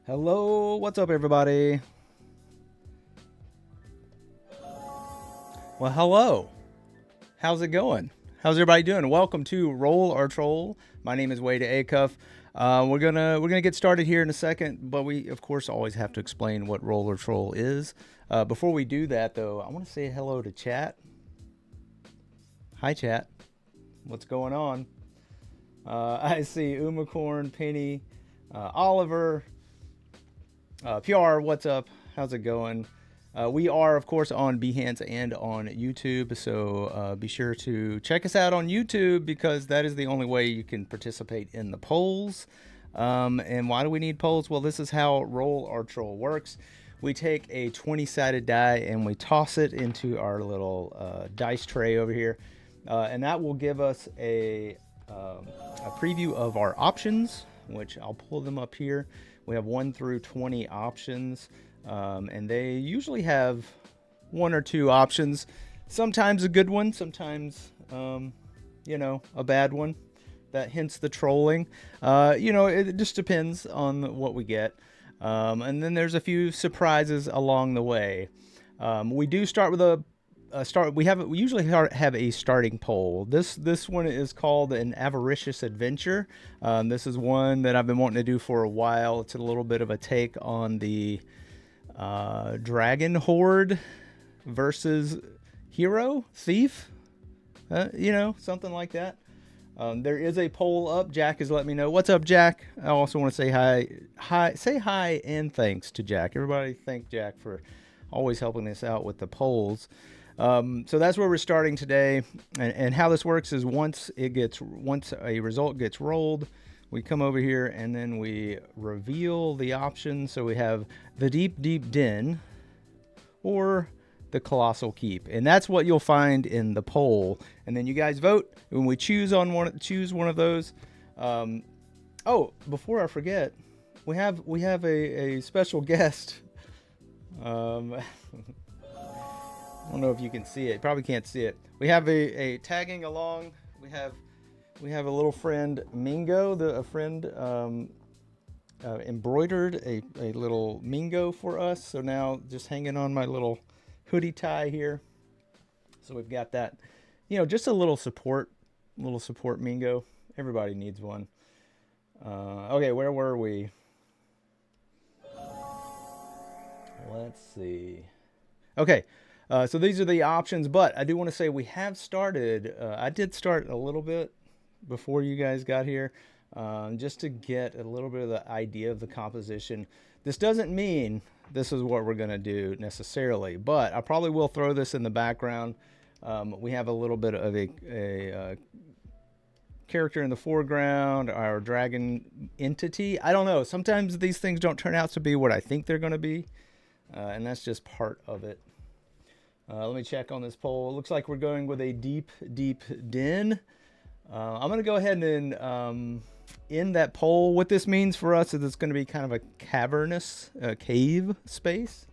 Hello, what's up, everybody? Well, hello. How's it going? How's everybody doing? Welcome to Roll or Troll. My name is Wade Acuff. We're gonna get started here in a second, but we of course always have to explain what Roll or Troll is. Before we do that, though, I want to say hello to chat. Hi, chat. What's going on? I see Umacorn, Penny, Oliver. PR, what's up? How's it going? We are, of course, on Behance and on YouTube, so be sure to check us out on YouTube because that is the only way you can participate in the polls. And why do we need polls? Well, this is how Roll or Troll works. We take a 20-sided die and we toss it into our little dice tray over here, and that will give us a preview of our options, which I'll pull them up here. We have 1 through 20 options, and they usually have 1 or 2 options. Sometimes a good one, sometimes, a bad one. That hints the trolling. It just depends on what we get. And then there's a few surprises along the way. We do start with we usually have a starting poll. This one is called an avaricious adventure. This is one that I've been wanting to do for a while. It's a little bit of a take on the dragon horde versus hero thief, something like that. There is a poll up. Jack has let me know. What's up, Jack? I also want to say say hi and thanks to Jack. Everybody thank Jack for always helping us out with the polls. So that's where we're starting today, and how this works is once a result gets rolled, we come over here and then we reveal the options. So we have the deep den or the colossal keep, and that's what you'll find in the poll. And then you guys vote when we choose one of those. Oh, before I forget, we have a special guest. I don't know if you can see it. Probably can't see it. We have a tagging along. We have a little friend Mingo. A friend embroidered a little Mingo for us. So now just hanging on my little hoodie tie here. So we've got that. Just a little support Mingo. Everybody needs one. Okay, where were we? Let's see. Okay. So these are the options, but I do want to say we have started. I did start a little bit before you guys got here, just to get a little bit of the idea of the composition. This doesn't mean this is what we're going to do necessarily, but I probably will throw this in the background. We have a little bit of a character in the foreground, our dragon entity. I don't know. Sometimes these things don't turn out to be what I think they're going to be, and that's just part of it. Let me check on this poll. It looks like we're going with a deep den. I'm going to go ahead and end that poll. What this means for us is it's going to be kind of a cavernous cave space.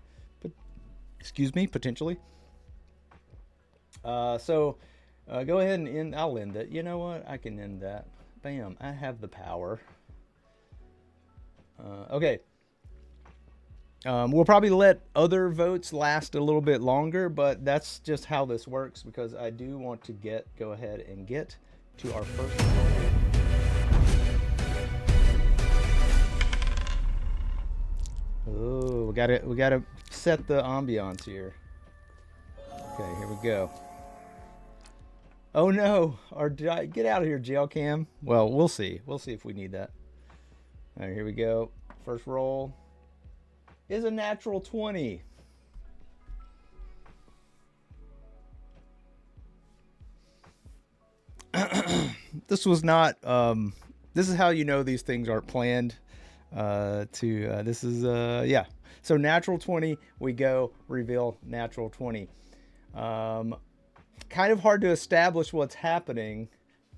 Potentially. So go ahead and end. I'll end it. You know what? I can end that. Bam. I have the power. Okay. We'll probably let other votes last a little bit longer, but that's just how this works because I do want to go ahead and get to our first vote. Oh, we gotta set the ambiance here. Okay, here we go. Oh no, get out of here, jail cam. Well, we'll see. We'll see if we need that. All right, here we go. First roll is a natural 20. This was not, this is how you know these things aren't planned. This is, yeah. So natural 20, we go, reveal natural 20. Kind of hard to establish what's happening,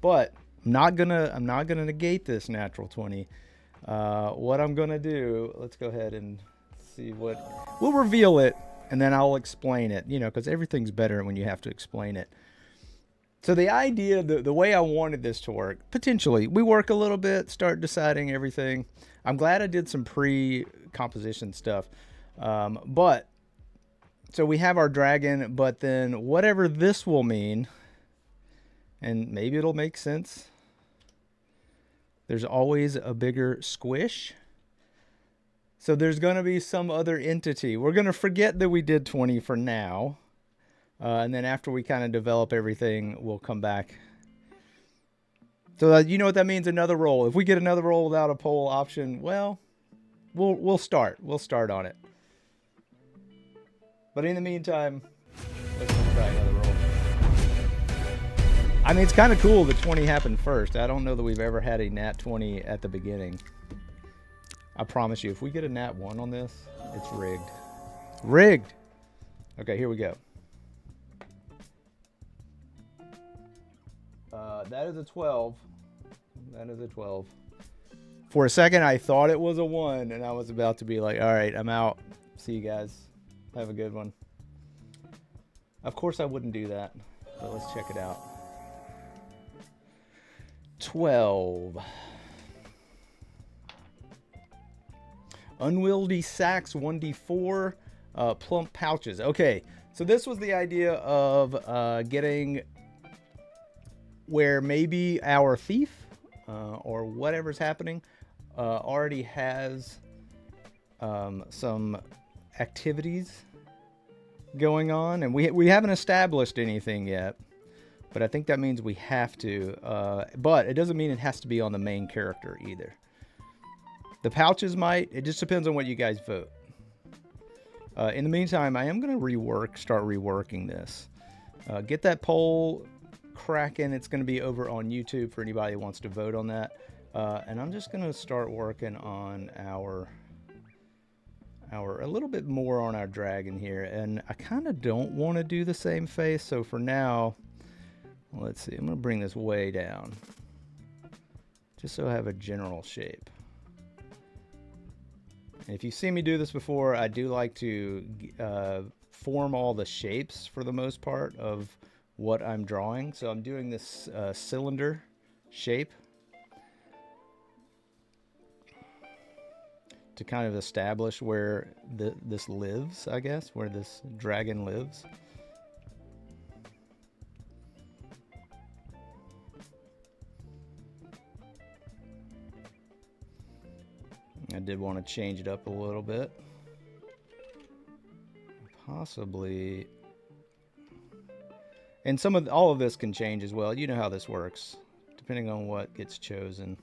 but I'm not gonna negate this natural 20. What I'm gonna do, let's go ahead and see we'll reveal it and then I'll explain it, because everything's better when you have to explain it. So the idea, the way I wanted this to work, potentially, we work a little bit, start deciding everything. I'm glad I did some pre-composition stuff. But so we have our dragon, but then whatever this will mean, and maybe it'll make sense. There's always a bigger squish. So there's going to be some other entity. We're going to forget that we did 20 for now. And then after we kind of develop everything, we'll come back. So you know what that means? Another roll. If we get another roll without a poll option, well, we'll start. We'll start on it. But in the meantime, let's try another roll. I mean, it's kind of cool that 20 happened first. I don't know that we've ever had a nat 20 at the beginning. I promise you, if we get a nat 1 on this, it's rigged. Rigged! Okay, here we go. That is a 12. That is a 12. For a second, I thought it was a 1, and I was about to be like, all right, I'm out. See you guys. Have a good one. Of course, I wouldn't do that, but let's check it out. 12. Unwieldy sacks, 1d4. Plump pouches. Okay, so this was the idea of getting where maybe our thief or whatever's happening already has some activities going on, and we haven't established anything yet, but I think that means we have to, but it doesn't mean it has to be on the main character either. The pouches might. It just depends on what you guys vote. In the meantime, I am going to start reworking this. Get that poll cracking. It's going to be over on YouTube for anybody who wants to vote on that. And I'm just going to start working on a little bit more on our dragon here. And I kind of don't want to do the same face. So for now, let's see. I'm going to bring this way down just so I have a general shape. And if you've seen me do this before, I do like to form all the shapes for the most part of what I'm drawing. So I'm doing this cylinder shape to kind of establish where this lives, I guess, where this dragon lives. I did want to change it up a little bit. Possibly. And all of this can change as well. You know how this works, depending on what gets chosen.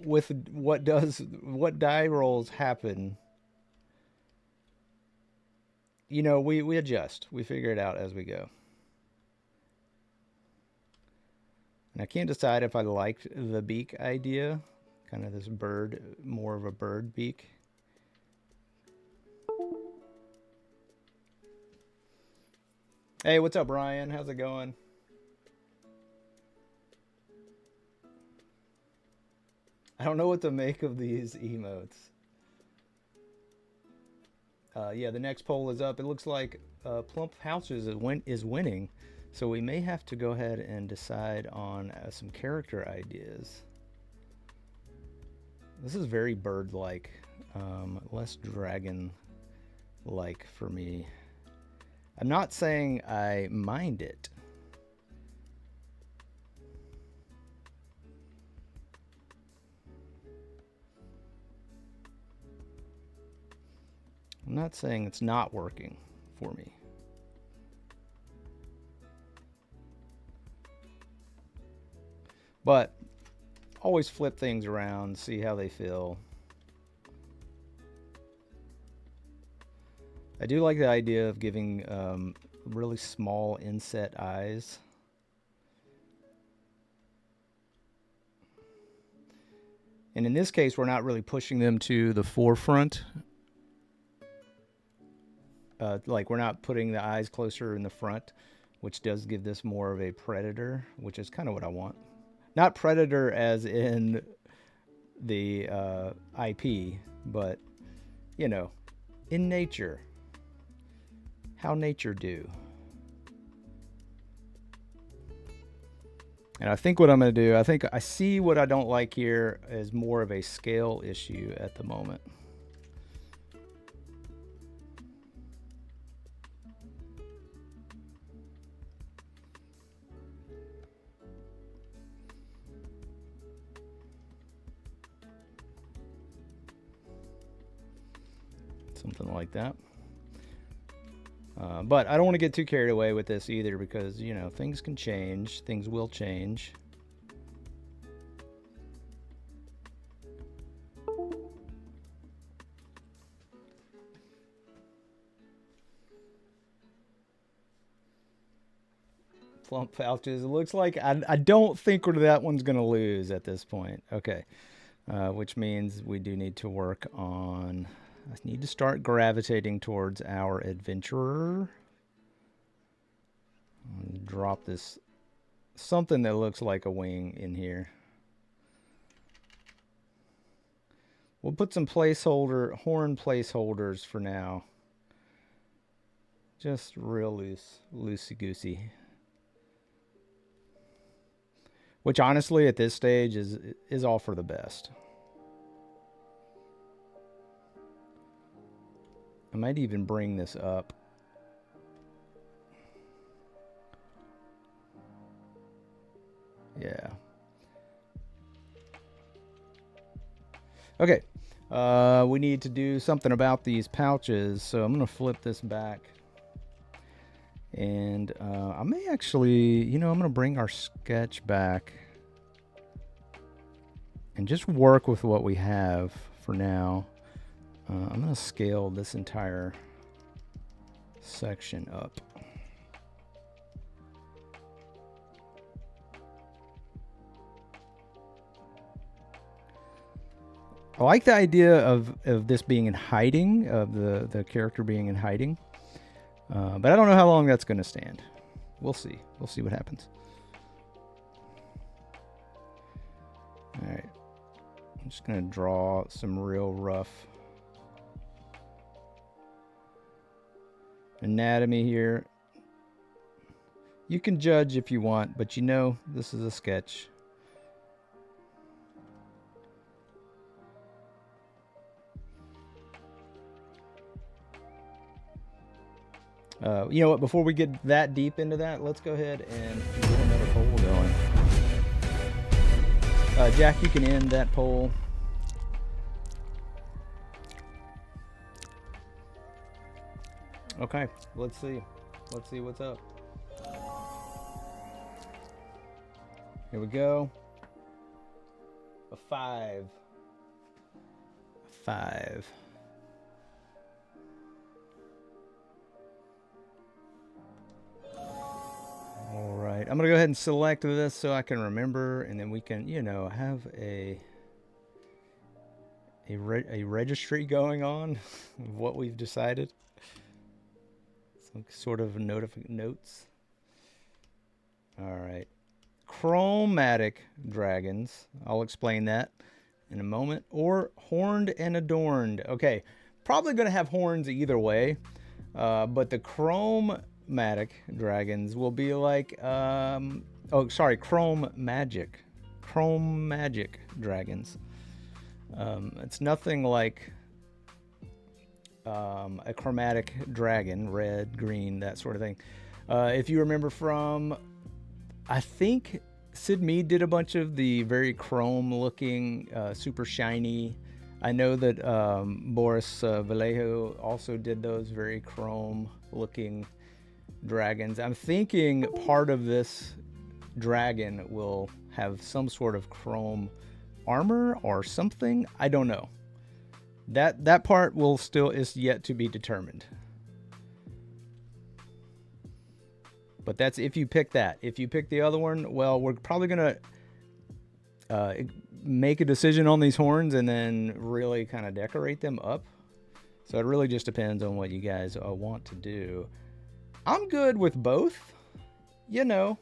With what die rolls happen, you know, we adjust. We figure it out as we go. And I can't decide if I liked the beak idea. Kind of this bird, more of a bird beak. Hey, what's up, Ryan? How's it going? I don't know what to make of these emotes. Yeah, the next poll is up. It looks like Plump Pouches is winning. So we may have to go ahead and decide on some character ideas. This is very bird-like, less dragon-like for me. I'm not saying I mind it. I'm not saying it's not working for me. But always flip things around, see how they feel. I do like the idea of giving really small inset eyes. And in this case, we're not really pushing them to the forefront. Like we're not putting the eyes closer in the front, which does give this more of a predator, which is kind of what I want. Not predator as in the IP, but, you know, in nature. how nature do. And I think what I'm going to do, I think I see what I don't like here is more of a scale issue at the moment. Something like that. But I don't want to get too carried away with this either because, you know, things can change. Things will change. Plump pouches. It looks like I don't think that one's going to lose at this point. Okay. Which means we do need to work on... I need to start gravitating towards our adventurer. Drop this something that looks like a wing in here. We'll put some horn placeholders for now. Just real loosey-goosey. Which honestly at this stage is all for the best. I might even bring this up. Yeah. Okay. We need to do something about these pouches, so I'm going to flip this back. And I may actually, you know, I'm going to bring our sketch back and just work with what we have for now. I'm going to scale this entire section up. I like the idea of this being in hiding, of the character being in hiding. But I don't know how long that's going to stand. We'll see. We'll see what happens. All right. I'm just going to draw some real rough anatomy here. You can judge if you want, but you know this is a sketch. You know what, before we get that deep into that, let's go ahead and get another poll going. Jack, you can end that poll. Okay, let's see. Let's see what's up. Here we go. A 5. A 5. All right, I'm gonna go ahead and select this so I can remember, and then we can, you know, have a registry going on of what we've decided. Some sort of notes. All right, chromatic dragons. I'll explain that in a moment. Or horned and adorned. Okay, probably gonna have horns either way, but the chromatic dragons will be like chrome magic dragons. It's nothing like a chromatic dragon, red, green, that sort of thing. If you remember from, I think Sid Mead did a bunch of the very chrome looking, super shiny. I know that Boris Vallejo also did those very chrome looking dragons. I'm thinking part of this dragon will have some sort of chrome armor or something. I don't know. That part is yet to be determined. But that's if you pick that. If you pick the other one, well, we're probably gonna make a decision on these horns and then really kind of decorate them up. So it really just depends on what you guys want to do. I'm good with both. You know,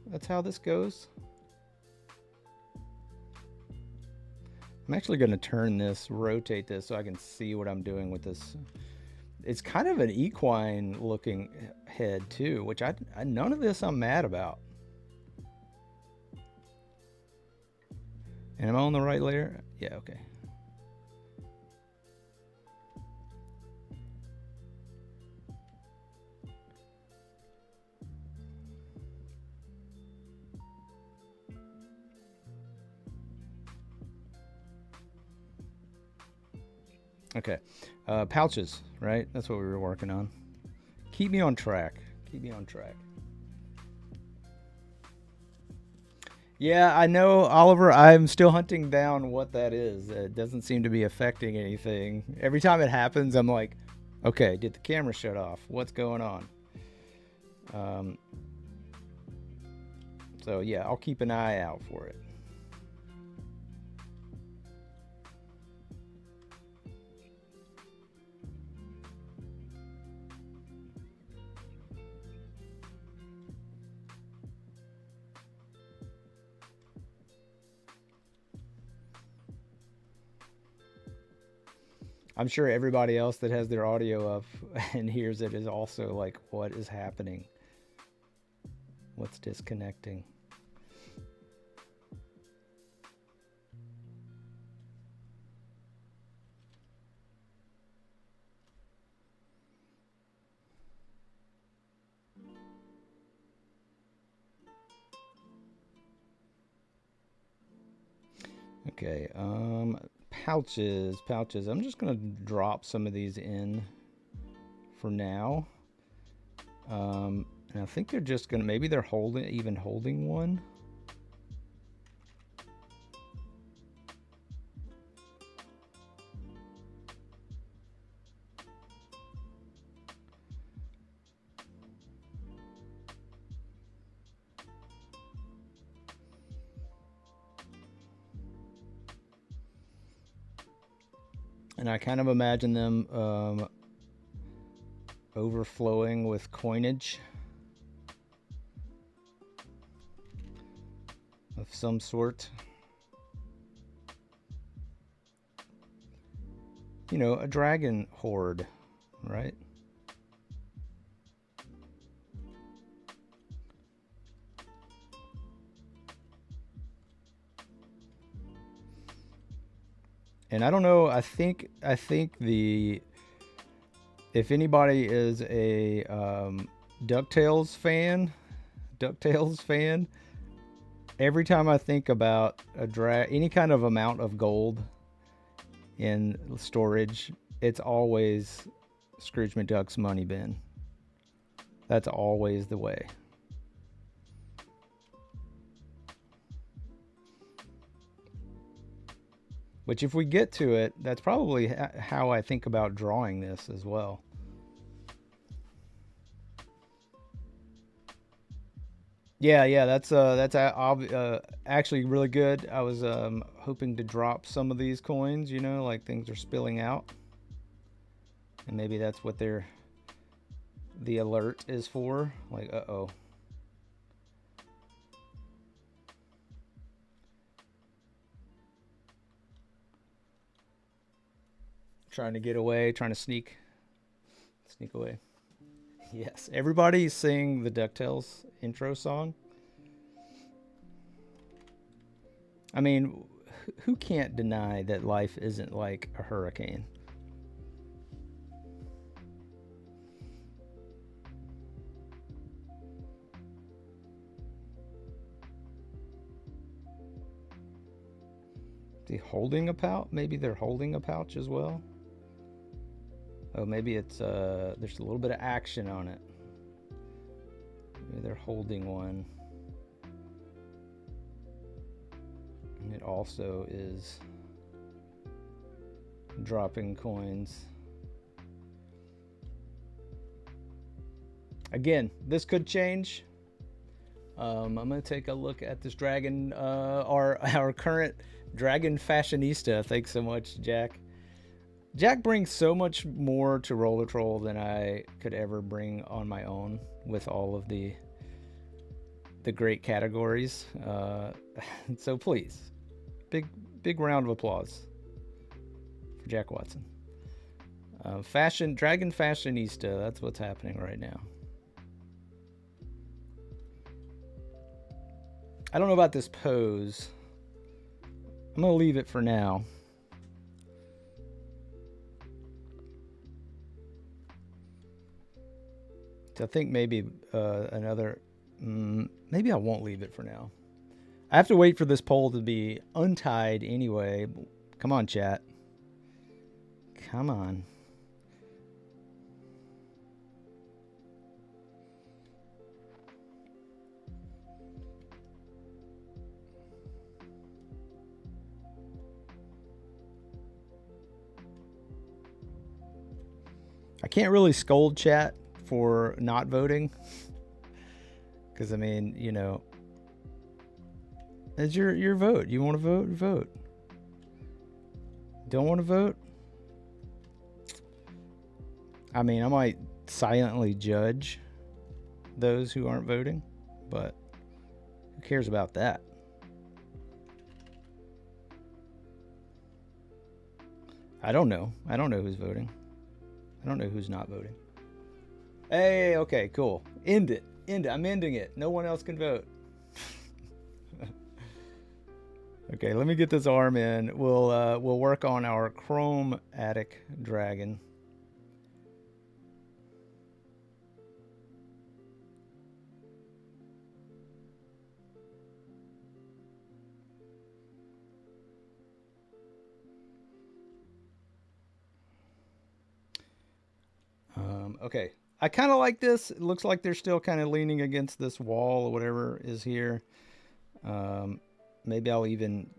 that's how this goes. I'm actually going to rotate this so I can see what I'm doing with this it's kind of an equine looking head too, which I none of this I'm mad about. And am I on the right layer? Yeah, okay. Okay. Pouches, right? That's what we were working on. Keep me on track. Keep me on track. Yeah, I know, Oliver. I'm still hunting down what that is. It doesn't seem to be affecting anything. Every time it happens, I'm like, okay, did the camera shut off? What's going on? Um, so, yeah, I'll keep an eye out for it. I'm sure everybody else that has their audio up and hears it is also like, what is happening? What's disconnecting? Okay, pouches. I'm just gonna drop some of these in for now. And I think they're just gonna, maybe they're holding one. And I kind of imagine them overflowing with coinage of some sort. You know, a dragon horde, right? And I don't know, I think the, if anybody is a DuckTales fan, every time I think about any kind of amount of gold in storage, it's always Scrooge McDuck's money bin. That's always the way. Which, if we get to it, that's probably how I think about drawing this as well. Yeah, that's actually really good. I was hoping to drop some of these coins, you know, like things are spilling out, and maybe that's what the alert is for. Like, uh-oh. Trying to get away, trying to sneak away. Yes, everybody sing the DuckTales intro song. I mean, who can't deny that life isn't like a hurricane? Is he holding a pouch? Maybe they're holding a pouch as well. Oh, maybe it's there's a little bit of action on it. Maybe they're holding one. And it also is dropping coins. Again, this could change. I'm gonna take a look at this dragon, our current dragon fashionista. Thanks so much, Jack. Jack brings so much more to Roller Troll than I could ever bring on my own with all of the great categories. So please, big round of applause for Jack Watson. Dragon Fashionista. That's what's happening right now. I don't know about this pose. I'm going to leave it for now. I think maybe maybe I won't leave it for now. I have to wait for this pole to be untied anyway. Come on, chat. Come on. I can't really scold chat for not voting, because I mean, you know, it's your vote. You want to vote, vote. Don't want to vote? I mean, I might silently judge those who aren't voting, but who cares about that? I don't know. I don't know who's voting. I don't know who's not voting. Hey, okay, cool. End it. End it. I'm ending it. No one else can vote. Okay, let me get this arm in. We'll work on our chromatic dragon. Okay, I kind of like this. It looks like they're still kind of leaning against this wall or whatever is here. Maybe I'll even,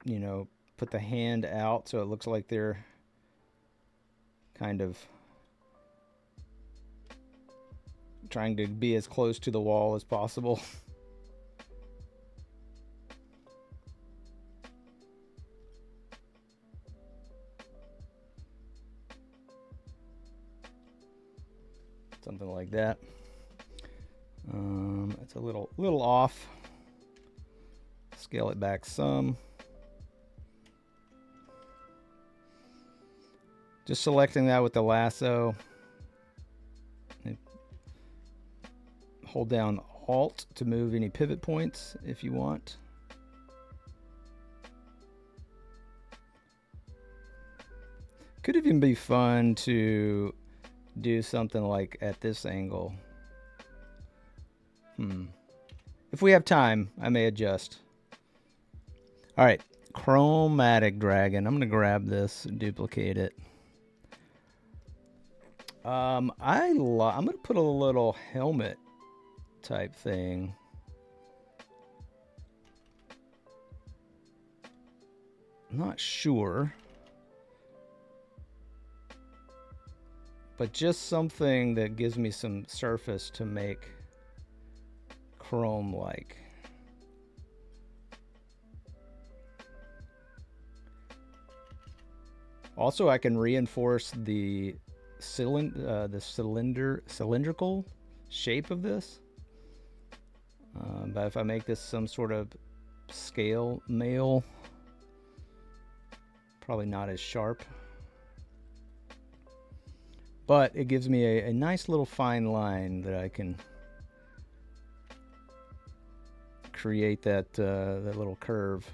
you know, put the hand out so it looks like they're kind of trying to be as close to the wall as possible. Something like that. It's a little off. Scale it back some. Just selecting that with the lasso. And hold down Alt to move any pivot points if you want. Could even be fun to do something like at this angle. If we have time, I may adjust. All right, chromatic dragon. I'm gonna grab this, duplicate it. I'm gonna put a little helmet type thing. I'm not sure, but just something that gives me some surface to make chrome-like. Also, I can reinforce the cylindrical shape of this. But if I make this some sort of scale mail, probably not as sharp. But it gives me a nice little fine line that I can create that little curve.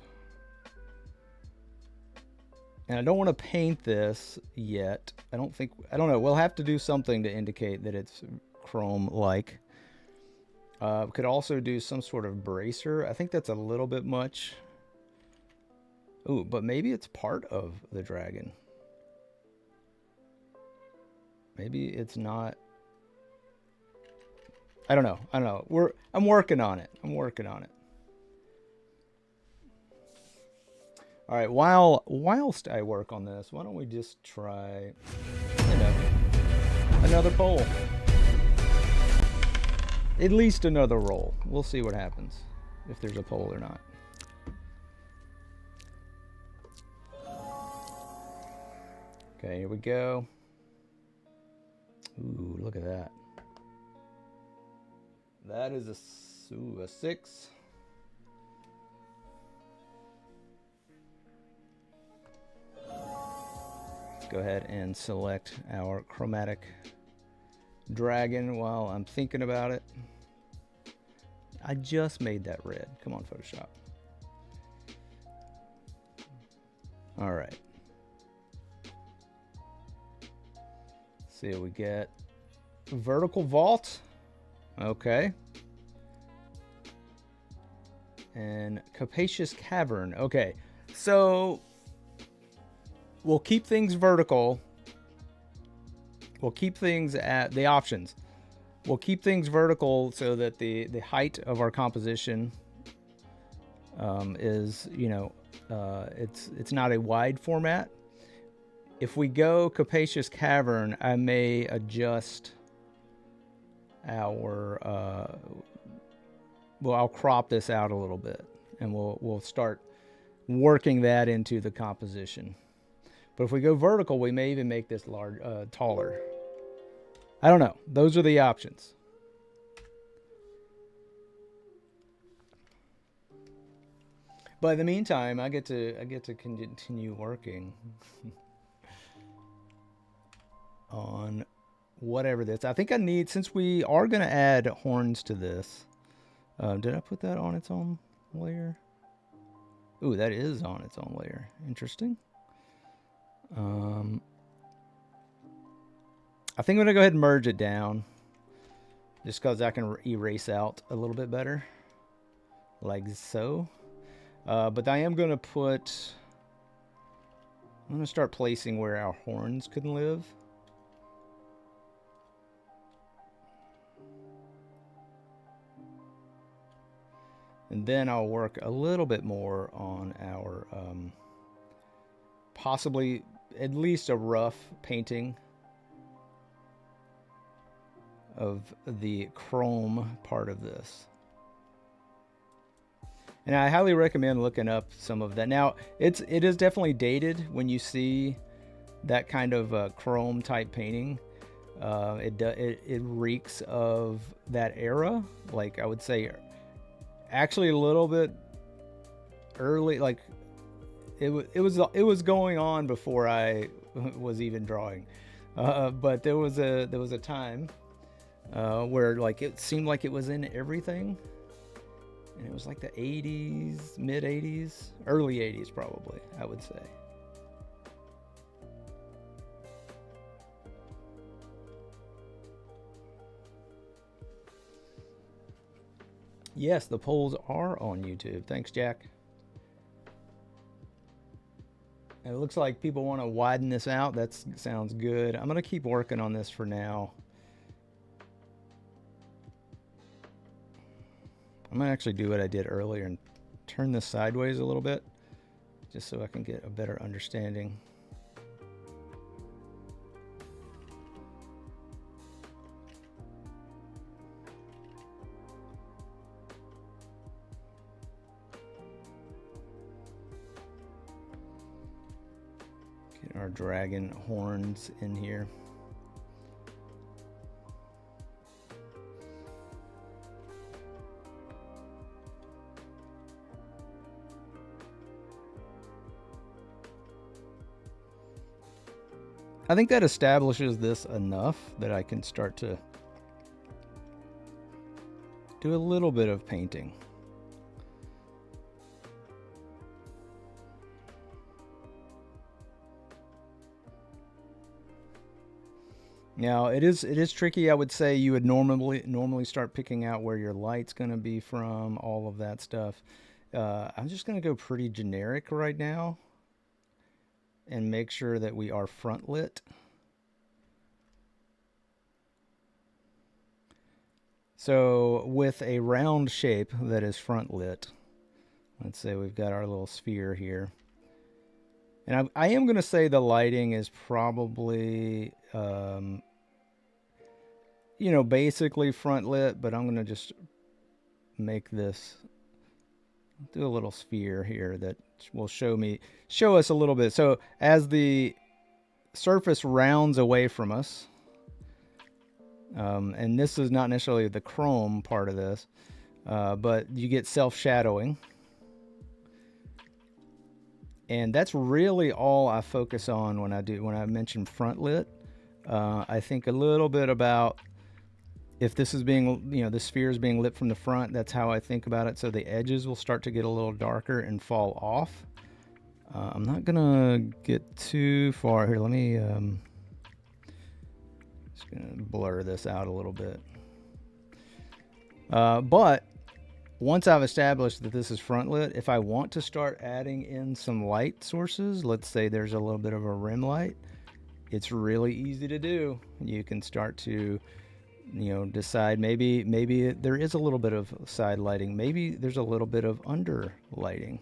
And I don't want to paint this yet. I don't know. We'll have to do something to indicate that it's chrome-like. Could also do some sort of bracer. I think that's a little bit much. Ooh, but maybe it's part of the dragon. Maybe it's not. I don't know. I'm working on it. All right, whilst I work on this, why don't we just try, you know, another poll. At least another roll. We'll see what happens, if there's a poll or not. Okay, here we go. Ooh, look at that. That is a 6. go ahead and select our chromatic dragon while I'm thinking about it. I just made that red. Come on, Photoshop. All right. See what we get. Vertical vault. Okay. And capacious cavern. Okay. So we'll keep things vertical. We'll keep things at the options. We'll keep things vertical so that the height of our composition is, you know, it's not a wide format. If we go capacious cavern, I may adjust our well, I'll crop this out a little bit, and we'll start working that into the composition. But if we go vertical, we may even make this large, taller. I don't know. Those are the options. But in the meantime, I get to continue working on whatever this. I think I need, since we are going to add horns to this. Did I put that on its own layer? Ooh, that is on its own layer. Interesting. I think I'm going to go ahead and merge it down, just because I can erase out a little bit better, like so. But I am going to put, I'm going to start placing where our horns could live. And then I'll work a little bit more on our, possibly at least a rough painting of the chrome part of this. And I highly recommend looking up some of that. Now, it is definitely dated when you see that kind of chrome type painting. It reeks of that era. Like, I would say actually a little bit early, like it was going on before I was even drawing. But there was a time where like it seemed like it was in everything. And it was like the 80s, mid 80s, early 80s probably, I would say. Yes, the polls are on YouTube. Thanks, Jack. And it looks like people want to widen this out. That sounds good. I'm going to keep working on this for now. I'm going to actually do what I did earlier and turn this sideways a little bit, just so I can get a better understanding. Get our dragon horns in here. I think that establishes this enough that I can start to do a little bit of painting. Now it is tricky. I would say you would normally start picking out where your light's going to be from, all of that stuff. I'm just going to go pretty generic right now and make sure that we are front lit. So with a round shape that is front lit, let's say we've got our little sphere here. And I am going to say the lighting is probably, you know, basically front lit, but I'm going to just make this, do a little sphere here that will show us a little bit. So as the surface rounds away from us, and this is not necessarily the chrome part of this, but you get self-shadowing. And that's really all I focus on when I mention front lit. I think a little bit about if this is being, the sphere is being lit from the front. That's how I think about it. So the edges will start to get a little darker and fall off. I'm not gonna get too far here. Let me just gonna blur this out a little bit. But once I've established that this is front lit, if I want to start adding in some light sources, let's say there's a little bit of a rim light, it's really easy to do. You can start to, decide maybe there is a little bit of side lighting, maybe there's a little bit of under lighting.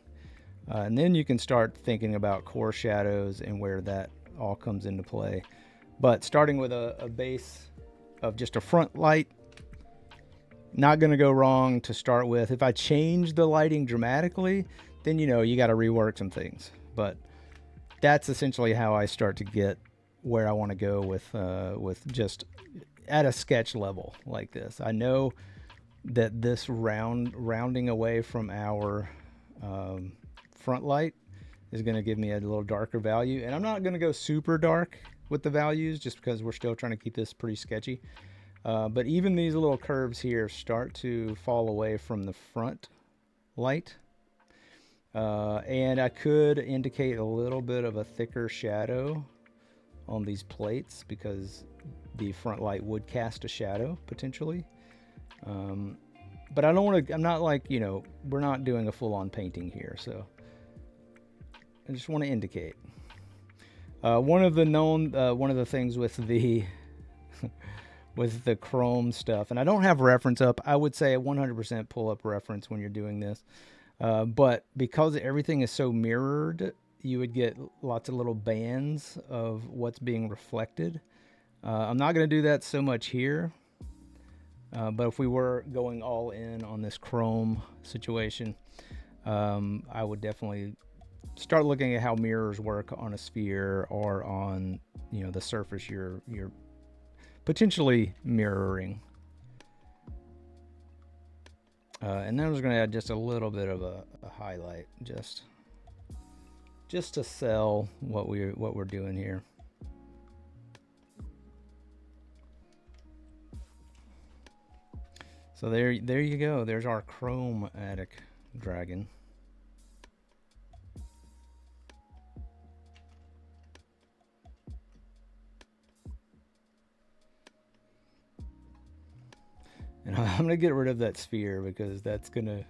And then you can start thinking about core shadows and where that all comes into play. But starting with a base of just a front light, not going to go wrong to start with. If I change the lighting dramatically, then you got to rework some things. But that's essentially how I start to get where I want to go with just at a sketch level like this. I know that this rounding away from our front light is going to give me a little darker value, and I'm not going to go super dark with the values just because we're still trying to keep this pretty sketchy. But even these little curves here start to fall away from the front light. And I could indicate a little bit of a thicker shadow on these plates because the front light would cast a shadow potentially. But I don't want to, I'm not like, we're not doing a full-on painting here. So I just want to indicate. One of the things with the with the chrome stuff, and I don't have reference up, I would say 100% pull up reference when you're doing this. But because everything is so mirrored, you would get lots of little bands of what's being reflected. I'm not going to do that so much here. But if we were going all in on this chrome situation, I would definitely start looking at how mirrors work on a sphere or on, the surface you're potentially mirroring. And then I was going to add just a little bit of a highlight, just to sell what we're doing here. So there you go. There's our chromatic dragon. And I'm going to get rid of that sphere because that's going to...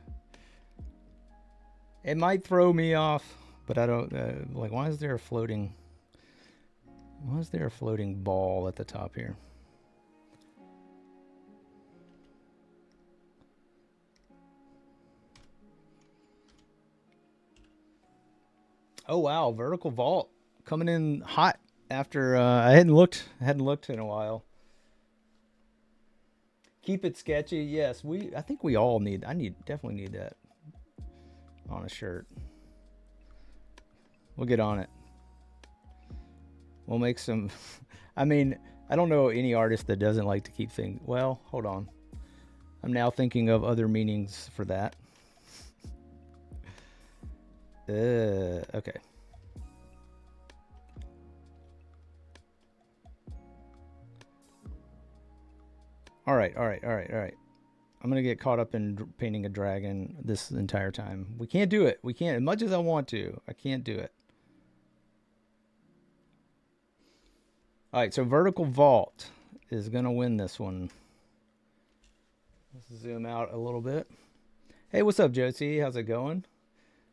It might throw me off, but I don't... like, why is there a floating ball at the top here? Oh wow, vertical vault coming in hot after I hadn't looked in a while. Keep it sketchy. Yes, I think we all need. Definitely need that on a shirt. We'll get on it. We'll make some. I mean, I don't know any artist that doesn't like to keep things. Well, hold on. I'm now thinking of other meanings for that. Okay. All right. I'm going to get caught up in painting a dragon this entire time. We can't do it. We can't, as much as I want to. I can't do it. All right, so vertical vault is going to win this one. Let's zoom out a little bit. Hey, what's up, Josie? How's it going?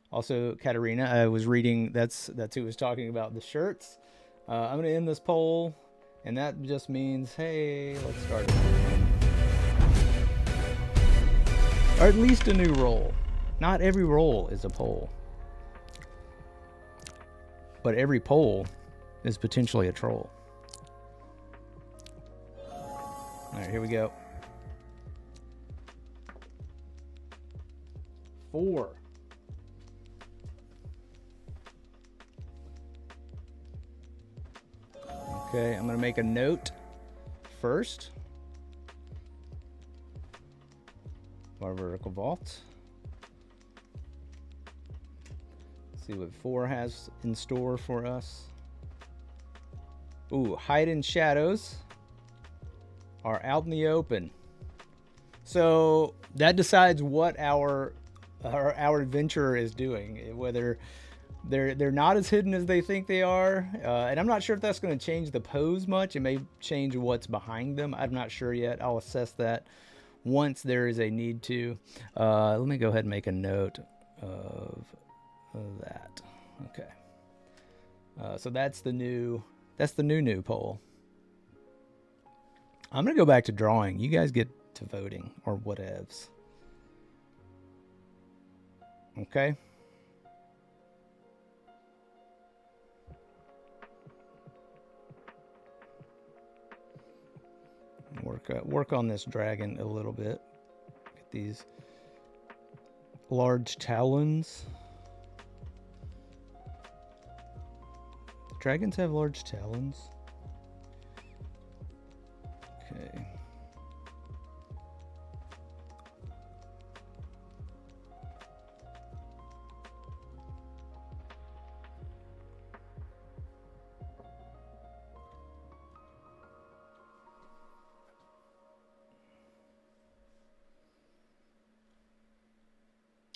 Also, Katerina, I was reading, that's who was talking about the shirts. I'm going to end this poll, and that just means, hey, let's start it. Or at least a new role. Not every role is a poll. But every poll is potentially a troll. All right, here we go. 4. Okay, I'm going to make a note first. Our vertical vault. See what 4 has in store for us. Ooh, hide in shadows are out in the open. So that decides what our adventurer is doing, whether they're not as hidden as they think they are, and I'm not sure if that's going to change the pose much. It may change what's behind them. I'm not sure yet. I'll assess that once there is a need to. Let me go ahead and make a note of that. Okay. So that's the new poll. I'm gonna go back to drawing. You guys get to voting or whatevs. Okay. Work on this dragon a little bit. Get these large talons. Dragons have large talons. Okay.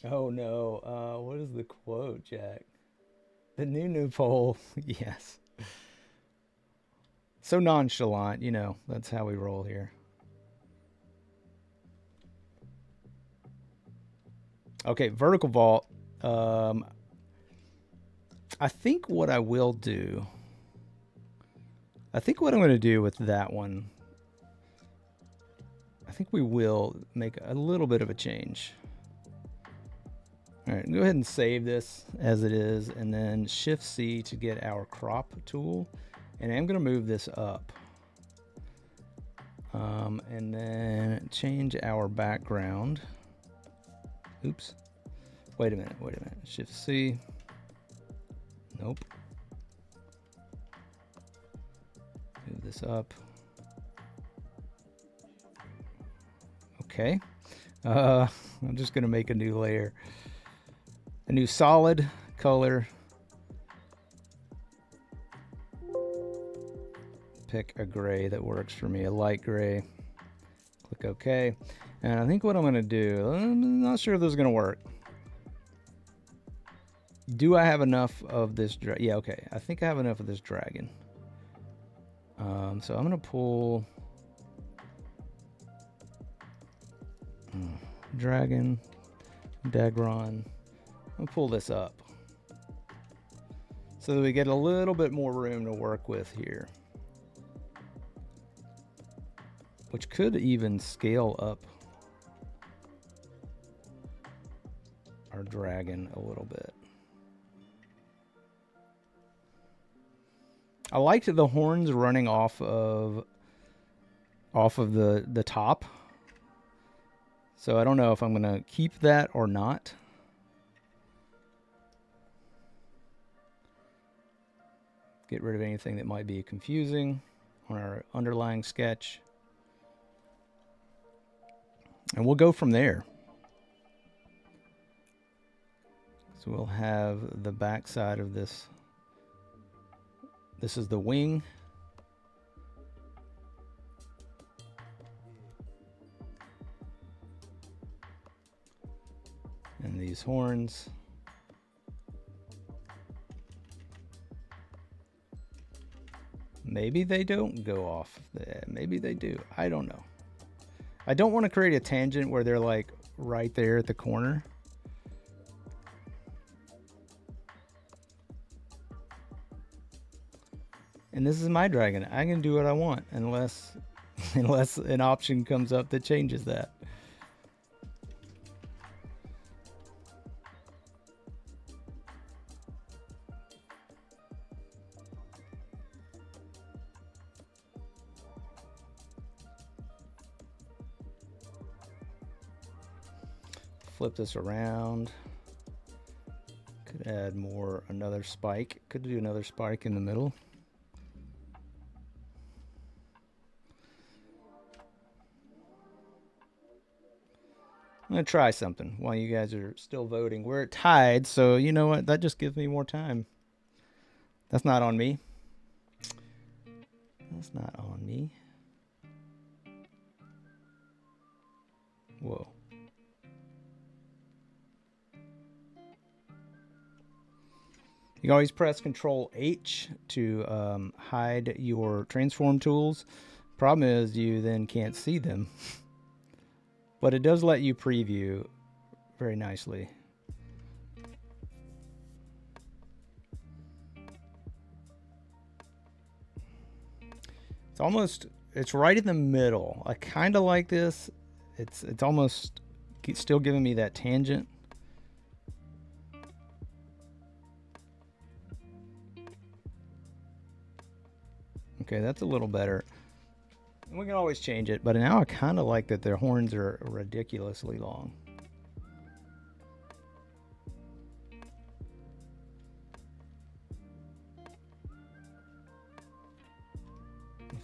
Oh no, what is the quote, Jack? The new poll. Yes. So nonchalant, you know, that's how we roll here. Okay, vertical vault. I think what I will do, I think what I'm going to do with that one, I think we will make a little bit of a change. All right, go ahead and save this as it is, and then Shift C to get our crop tool. And I'm going to move this up. And then change our background. Oops. Wait a minute. Shift C. Nope. Move this up. Okay. I'm just going to make a new layer. A new solid color. Pick a gray that works for me, a light gray. Click OK. And I think what I'm going to do, I'm not sure if this is going to work. Do I have enough of this? Yeah, okay. I think I have enough of this dragon. So I'm going to pull dragon, Dagron. I'm going to pull this up so that we get a little bit more room to work with here, which could even scale up our dragon a little bit. I liked the horns running off of the top. So I don't know if I'm going to keep that or not. Get rid of anything that might be confusing on our underlying sketch. And we'll go from there. So we'll have the back side of this. This is the wing. And these horns. Maybe they don't go off. Maybe they do. I don't know. I don't want to create a tangent where they're like right there at the corner. And this is my dragon. I can do what I want unless an option comes up that changes that. Flip this around. Could add another spike. Could do another spike in the middle. I'm going to try something while you guys are still voting. We're tied, so you know what? That just gives me more time. That's not on me. That's not on me. Whoa. You can always press Control H to hide your transform tools. Problem is you then can't see them. But it does let you preview very nicely. It's right in the middle. I kind of like this. It's almost still giving me that tangent. Okay, that's a little better. And we can always change it, but now I kind of like that their horns are ridiculously long.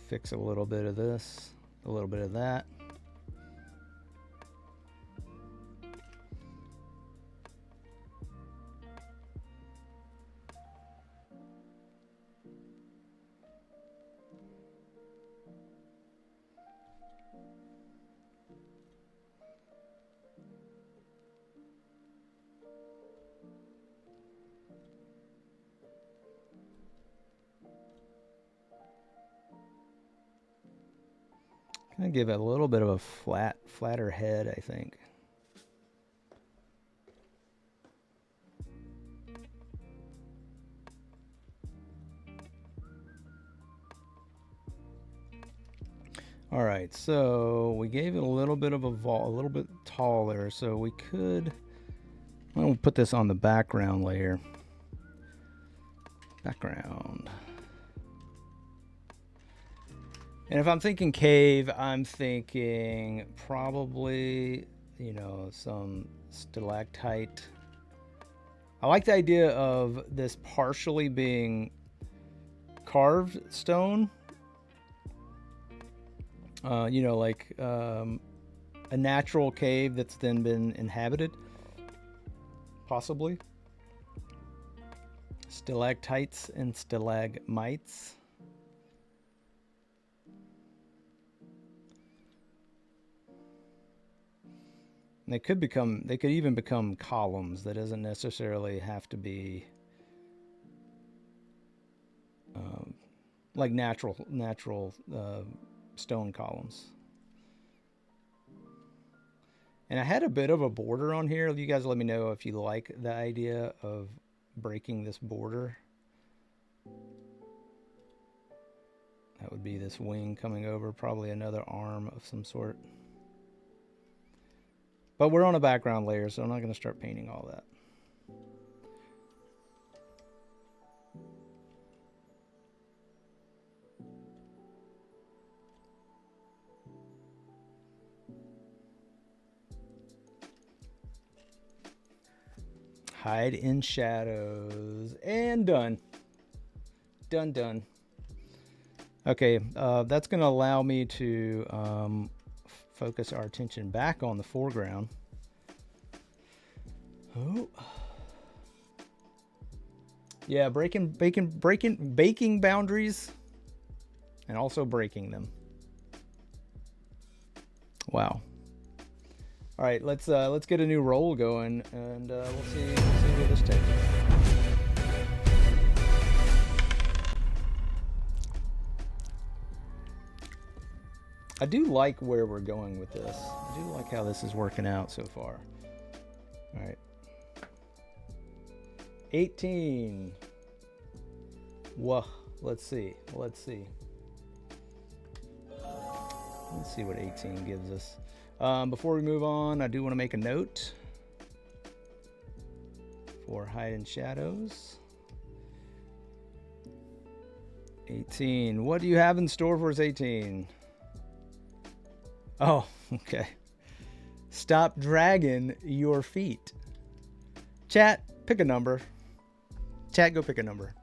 Fix a little bit of this, a little bit of that. Gonna give it a little bit of a flatter head, I think. All right, so we gave it a little bit of a little bit taller, so we could. We'll put this on the background layer. Background. And if I'm thinking cave, I'm thinking probably, you know, some stalactite. I like the idea of this partially being carved stone. You know, like a natural cave that's then been inhabited. Possibly. Stalactites and stalagmites. And they could even become columns. That doesn't necessarily have to be like natural stone columns. And I had a bit of a border on here. You guys let me know if you like the idea of breaking this border. That would be this wing coming over, probably another arm of some sort. But we're on a background layer, so I'm not going to start painting all that. Hide in shadows. And done. Done. Okay, that's going to allow me to focus our attention back on the foreground. Oh. Yeah, baking boundaries and also breaking them. Wow. All right, let's get a new roll going, and we'll see where this takes us. I do like where we're going with this. I do like how this is working out so far. All right. 18. Whoa. Let's see what 18 gives us. Before we move on, I do want to make a note for hide in shadows. 18. What do you have in store for us, 18? Oh, okay. Stop dragging your feet. Chat, pick a number. Chat, go pick a number.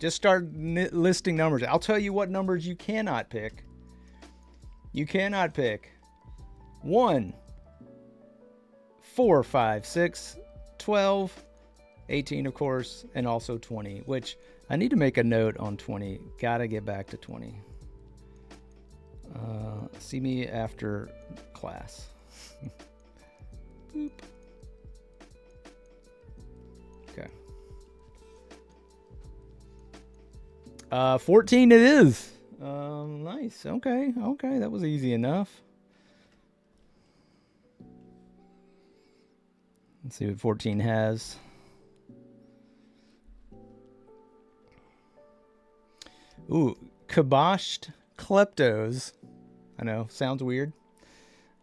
Just start listing numbers. I'll tell you what numbers you cannot pick. You cannot pick 1, 4, 5, 6, 12, 18, of course, and also 20, which I need to make a note on 20. Gotta get back to 20. See me after class. Boop. Okay. 14 it is. Nice. Okay. Okay. That was easy enough. Let's see what 14 has. Ooh, kiboshed kleptos. I know, sounds weird.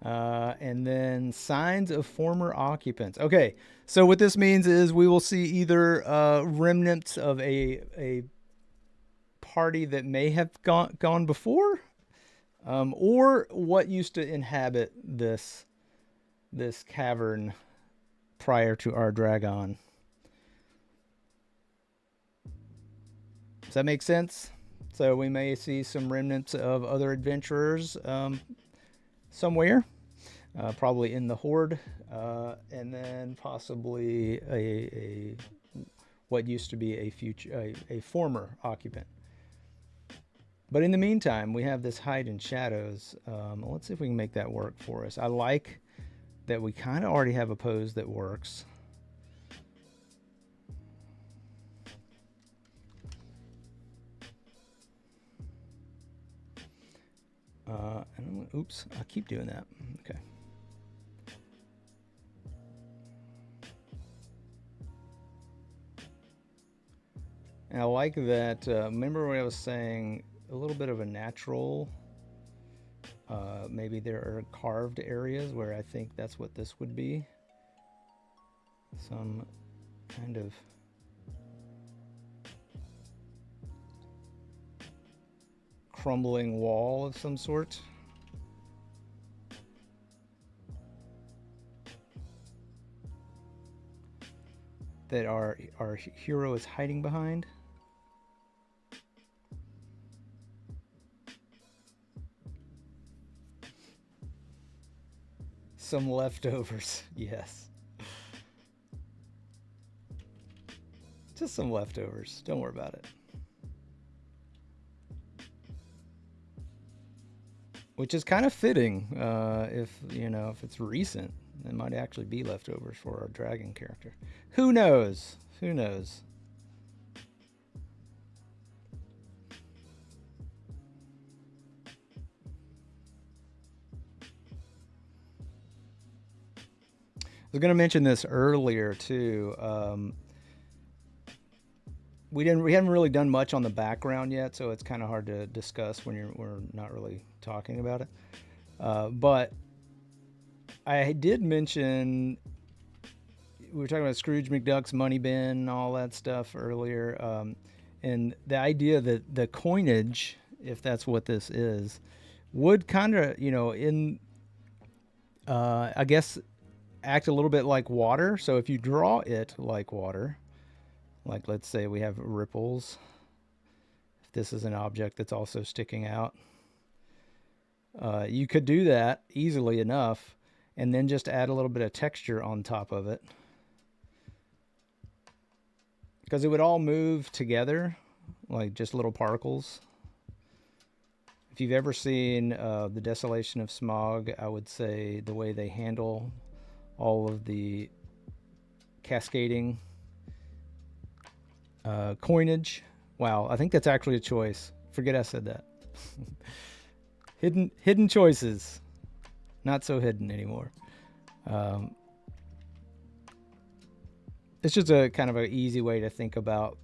And then signs of former occupants. Okay, so what this means is we will see either remnants of a party that may have gone before, or what used to inhabit this cavern prior to our dragon. Does that make sense? So we may see some remnants of other adventurers somewhere, probably in the horde, and then possibly a what used to be a former occupant. But in the meantime, we have this hide in shadows. Let's see if we can make that work for us. I like that we kind of already have a pose that works. And oops, I keep doing that. Okay. And I like that. Remember when I was saying a little bit of a natural, maybe there are carved areas where I think that's what this would be. Some kind of crumbling wall of some sort. That our hero is hiding behind. Some leftovers, yes. Just some leftovers, don't worry about it. Which is kind of fitting, if it's recent. It might actually be leftovers for our dragon character. Who knows? Who knows? I was going to mention this earlier too. We haven't really done much on the background yet, so it's kind of hard to discuss when we're not really talking about it. But I did mention, we were talking about Scrooge McDuck's money bin and all that stuff earlier, and the idea that the coinage, if that's what this is, would kind of I guess act a little bit like water. So if you draw it like water, like let's say we have ripples, if this is an object that's also sticking out, you could do that easily enough, and then just add a little bit of texture on top of it, because it would all move together like just little particles. If you've ever seen The Desolation of Smog, I would say the way they handle all of the cascading coinage. Wow, I think that's actually a choice. Forget I said that. Hidden choices. Not so hidden anymore. It's just a kind of an easy way to think about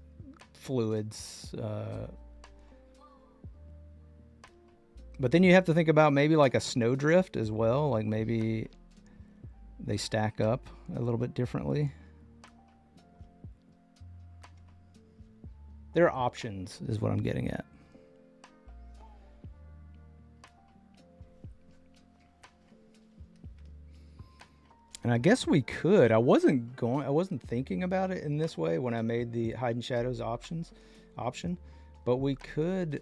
fluids. But then you have to think about maybe like a snowdrift as well. Like maybe they stack up a little bit differently. There are options, is what I'm getting at. And I guess we could. I wasn't thinking about it in this way when I made the hide and shadows option, but we could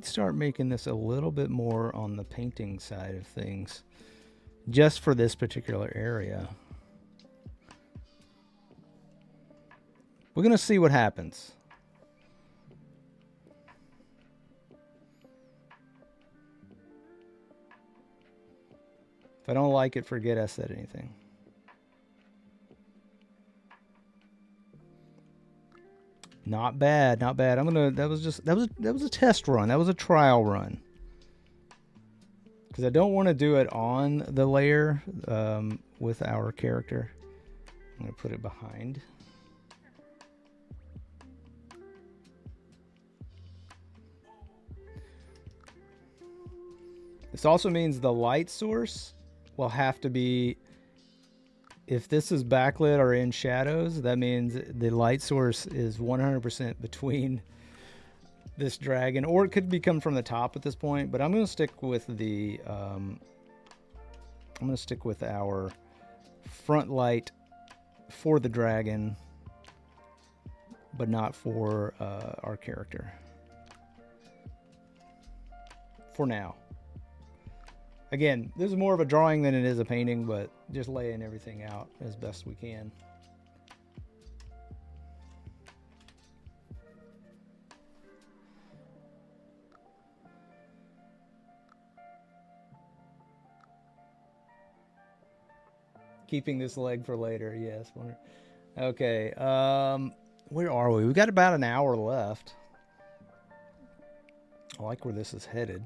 start making this a little bit more on the painting side of things. just for this particular area. We're going to see what happens. If I don't like it, forget I said anything. Not bad, not bad. That was a test run. That was a trial run. Because I don't want to do it on the layer with our character. I'm going to put it behind. This also means the light source will have to be, if this is backlit or in shadows, that means the light source is 100% between this dragon, or it could become from the top at this point, but I'm going to stick with the I'm going to stick with our front light for the dragon, but not for our character for now. Again, this is more of a drawing than it is a painting, but just laying everything out as best we can. Keeping this leg for later, yes. Okay, where are we? We've got about an hour left. I like where this is headed.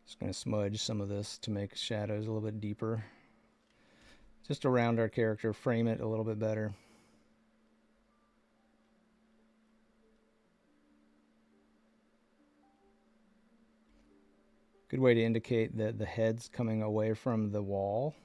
Just going to smudge some of this to make shadows a little bit deeper. Just around our character, frame it a little bit better. Good way to indicate that the head's coming away from the wall.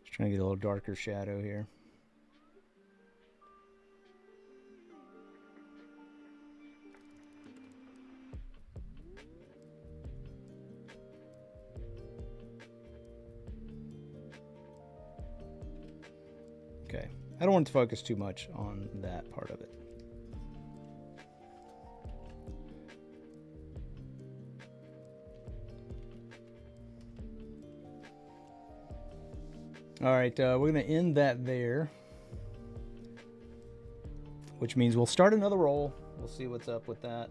Just trying to get a little darker shadow here. Okay, I don't want to focus too much on that part of it. All right, we're going to end that there, which means we'll start another roll. We'll see what's up with that.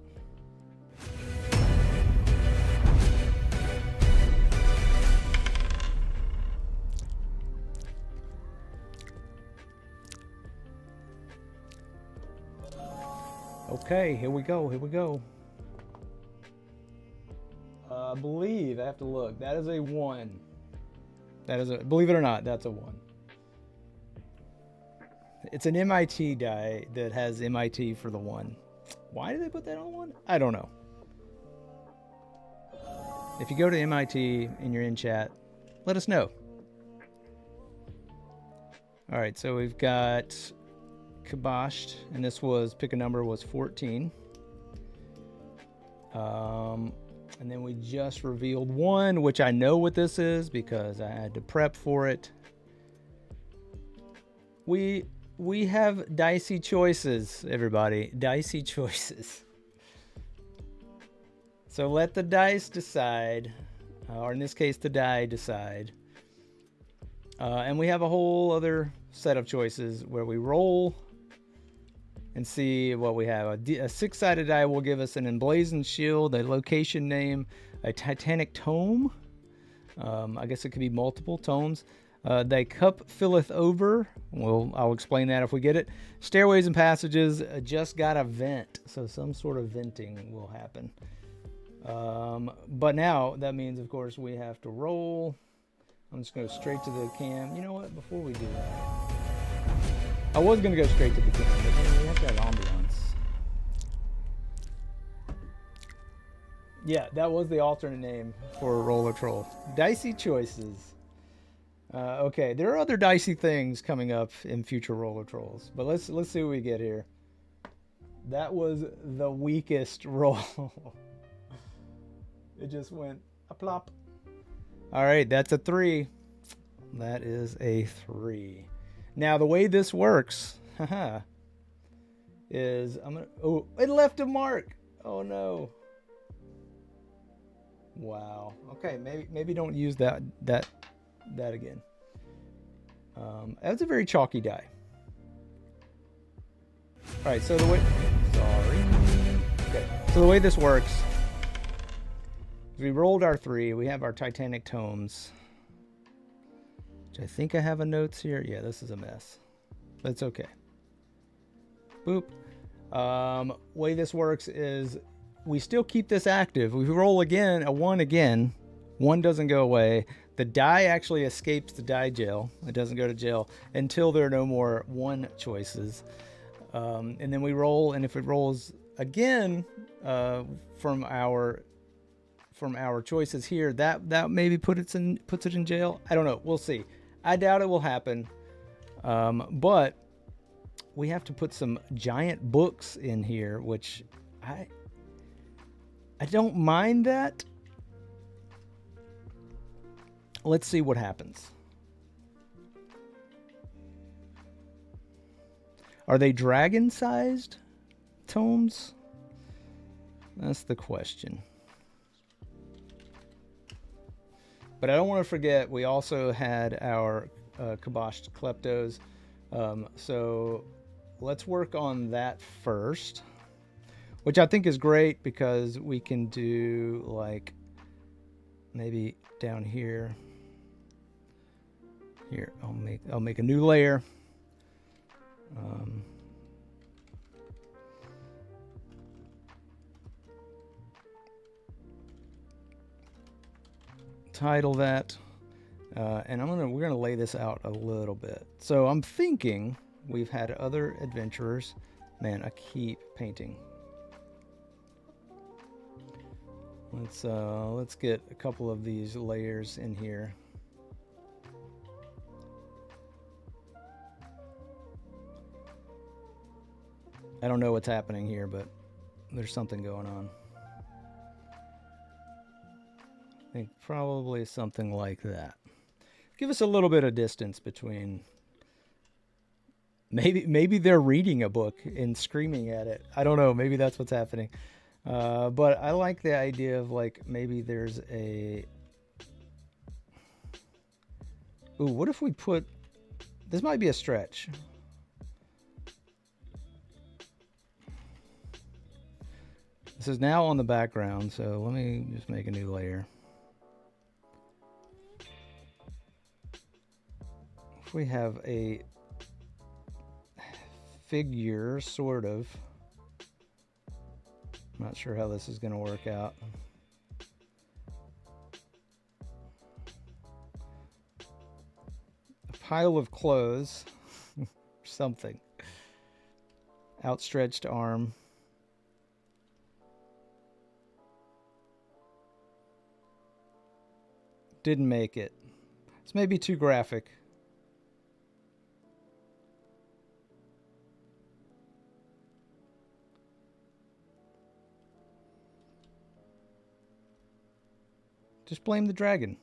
Okay, here we go, here we go. I believe, I have to look, that is a 1. That is a, believe it or not, that's a 1. It's an MIT die that has MIT for the 1. Why did they put that on 1? I don't know. If you go to MIT and you're in chat, let us know. All right, so we've got kiboshed, and this was, pick a number, was 14. And then we just revealed 1, which I know what this is because I had to prep for it. We have dicey choices, everybody. Dicey choices. So let the dice decide, or in this case, the die decide. And we have a whole other set of choices where we roll and see what we have. A 6-sided die will give us an emblazoned shield, a location name, a titanic tome. I guess it could be multiple tomes. Thy cup filleth over. Well, I'll explain that if we get it. Stairways and passages just got a vent. So some sort of venting will happen. But now that means, of course, we have to roll. I'm just going to go straight to the cam. You know what? Before we do that, I was going to go straight to the cam, but we have to have ambiance. Yeah, that was the alternate name for Roller Troll. Dicey choices. Okay, there are other dicey things coming up in future Roller Trolls, but let's see what we get here. That was the weakest roll. It just went a plop. All right, that's a 3. That is a 3. Now the way this works, is I'm gonna. Oh, it left a mark. Oh no. Wow. Okay, maybe don't use that again. That's a very chalky die. All right, so the way. Sorry. Okay, so the way this works is we rolled our 3. We have our Titanic tomes. Which I think I have a notes here. Yeah, this is a mess. That's okay. Boop. Way this works is we still keep this active. We roll again, a 1 again. 1 doesn't go away. The die actually escapes the die jail. It doesn't go to jail until there are no more 1 choices. And then we roll, and if it rolls again from our choices here, that maybe puts it in jail. I don't know. We'll see. I doubt it will happen. But we have to put some giant books in here, which I don't mind that. Let's see what happens. Are they dragon-sized tomes? That's the question. But I don't want to forget, we also had our kiboshed kleptos. So let's work on that first, which I think is great because we can do like maybe down here. Here, I'll make a new layer. Title that, and we're gonna lay this out a little bit. So I'm thinking we've had other adventurers. Man, I keep painting. Let's get a couple of these layers in here. I don't know what's happening here, but there's something going on. I think probably something like that. Give us a little bit of distance between. Maybe they're reading a book and screaming at it. I don't know. Maybe that's what's happening. But I like the idea of like maybe there's a. Ooh, what if we put? This might be a stretch. This is now on the background, so let me just make a new layer. If we have a figure, sort of. I'm not sure how this is going to work out. A pile of clothes, something. Outstretched arm. Didn't make it. This may be too graphic. Just blame the dragon.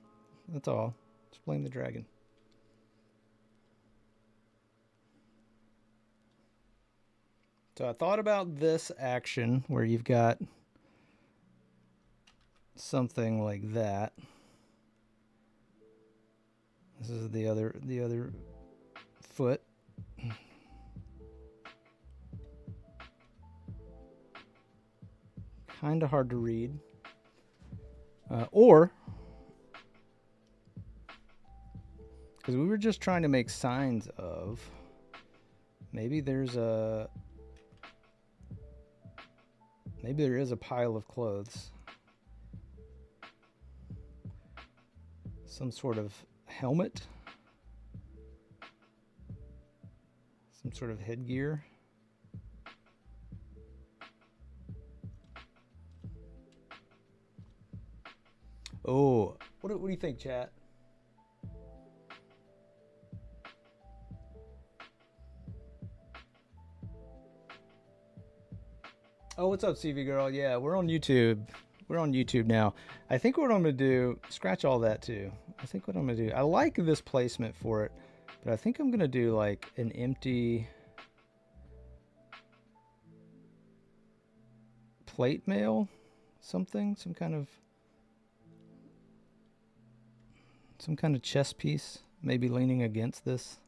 That's all. Just blame the dragon. So I thought about this action where you've got something like that. This is the other foot. Kind of hard to read. Or, because we were just trying to make signs of, maybe there is a pile of clothes. Some sort of helmet. Some sort of headgear. do you think, chat? Oh, what's up, CV girl? Yeah, we're on YouTube. We're on YouTube now. I think what I'm gonna do, scratch all that too. I think what I'm gonna do, I like this placement for it, but I think I'm gonna do like an empty plate mail, something, some kind of chess piece, maybe leaning against this.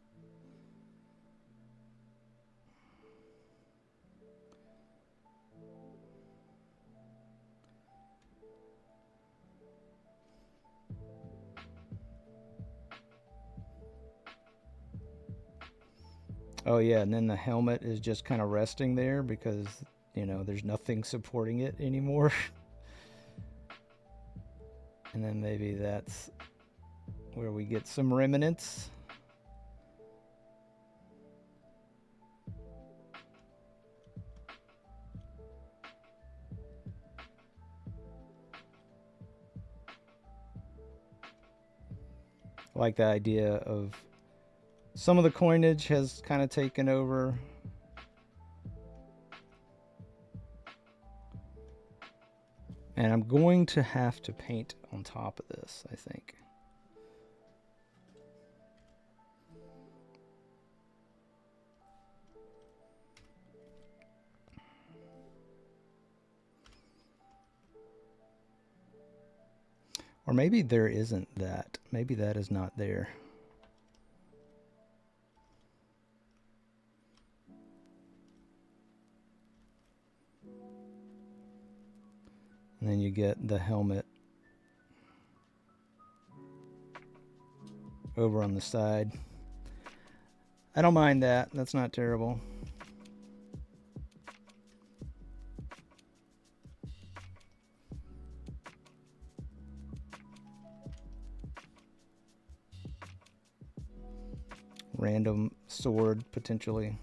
Oh yeah, and then the helmet is just kind of resting there because, you know, there's nothing supporting it anymore. And then maybe that's where we get some remnants. I like the idea of some of the coinage has kind of taken over. And I'm going to have to paint on top of this, I think. Or maybe there isn't that. Maybe that is not there. And then you get the helmet over on the side. I don't mind that. That's not terrible. Random sword, potentially.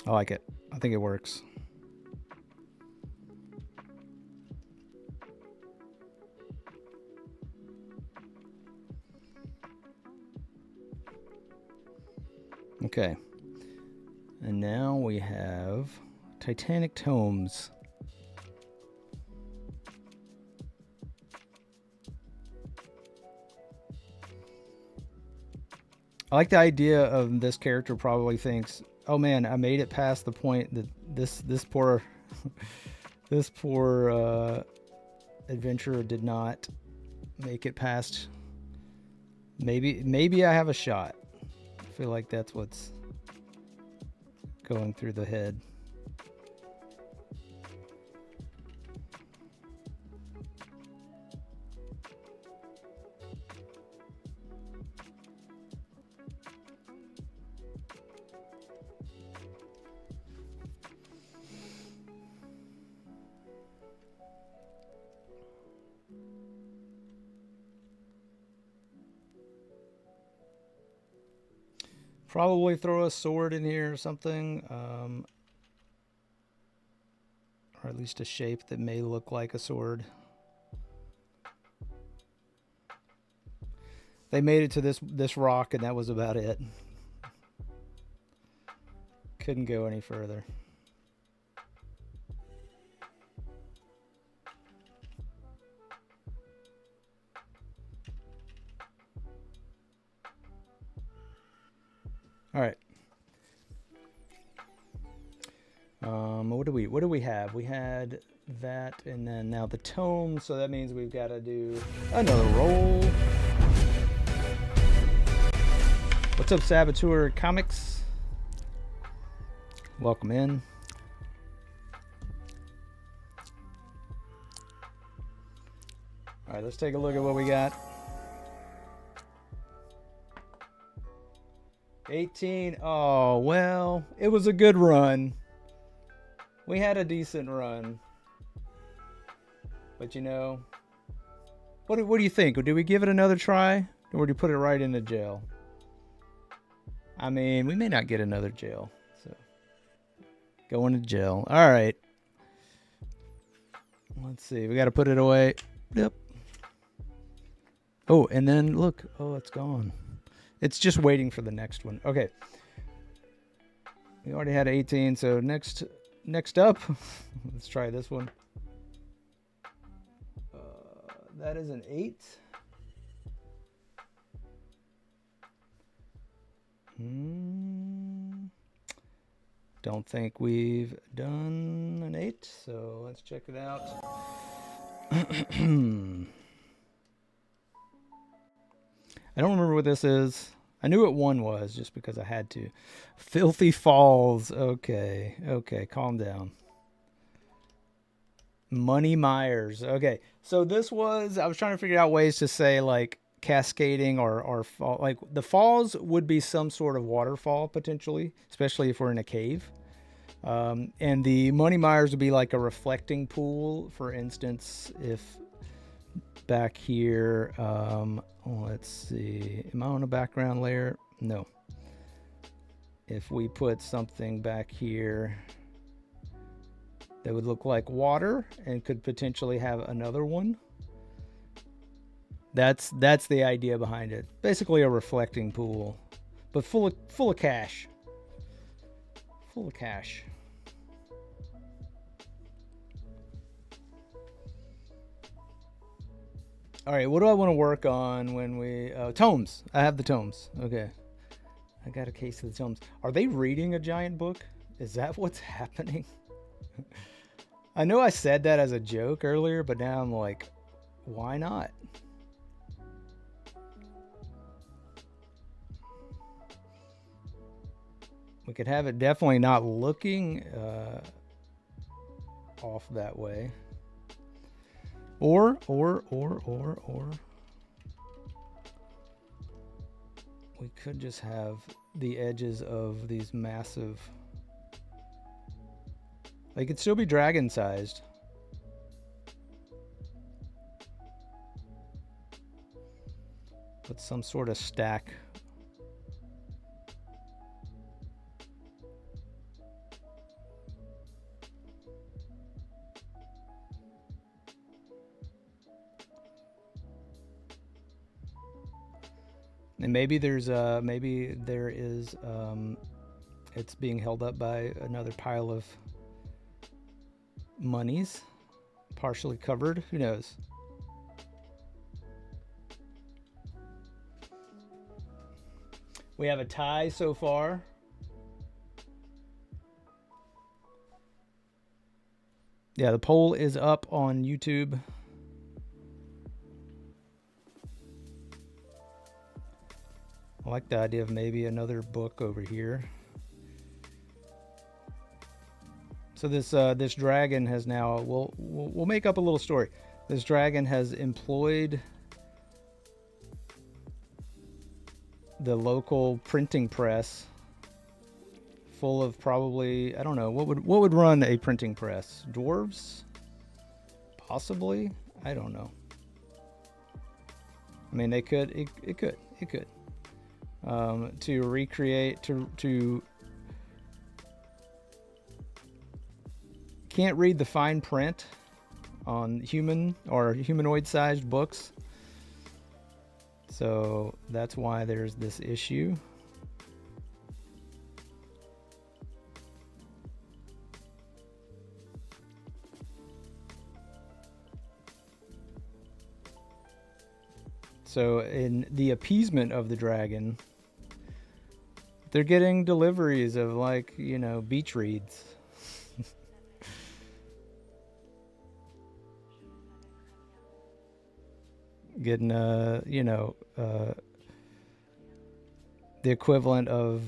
I like it. I think it works. Okay. And now we have Titanic Tomes. I like the idea of this character probably thinks, oh man, I made it past the point that this poor this poor adventurer did not make it past. Maybe I have a shot. I feel like that's what's going through the head. Probably throw a sword in here or something, or at least a shape that may look like a sword. They made it to this rock, and that was about it. Couldn't go any further. All right. What do we have? We had that, and then now the tome. So that means we've got to do another roll. What's up, Saboteur Comics? Welcome in. All right, let's take a look at what we got. 18. Oh, well, it was a good run. We had a decent run. But you know, what do you think? Do we give it another try? Or do we put it right into jail? I mean, we may not get another jail. So, going to jail. All right. Let's see. We got to put it away. Yep. Oh, and then look. Oh, it's gone. It's just waiting for the next one. Okay. We already had 18, so next up, let's try this one. That is an 8. Don't think we've done an 8, so let's check it out. I don't remember what this is. I knew what 1 was just because I had to. Filthy Falls. Okay, calm down. Money Myers. Okay, so this was, I was trying to figure out ways to say like cascading or fall. Like the falls would be some sort of waterfall potentially, especially if we're in a cave. And the Money Myers would be like a reflecting pool. For instance, if back here, let's see, am I on a background layer? No. If we put something back here that would look like water and could potentially have another one. That's the idea behind it. Basically a reflecting pool, but full of cash. Full of cash. All right, what do I want to work on when we tomes? I have the tomes. Okay. I got a case of the tomes. Are they reading a giant book? Is that what's happening? I know I said that as a joke earlier, but now I'm like, why not? We could have it definitely not looking off that way. Or we could just have the edges of these massive. They could still be dragon sized. Put some sort of stack. And maybe there is it's being held up by another pile of monies, partially covered. Who knows? We have a tie so far. Yeah, the poll is up on YouTube. I like the idea of maybe another book over here. So this dragon has now, we'll make up a little story. This dragon has employed the local printing press, full of probably, I don't know, what would run a printing press? Dwarves? Possibly? I don't know. I mean, they could, it could. To recreate, to can't read the fine print on human or humanoid sized books, so that's why there's this issue. So in the appeasement of the dragon, they're getting deliveries of, like, you know, beach reads. Getting, you know, the equivalent of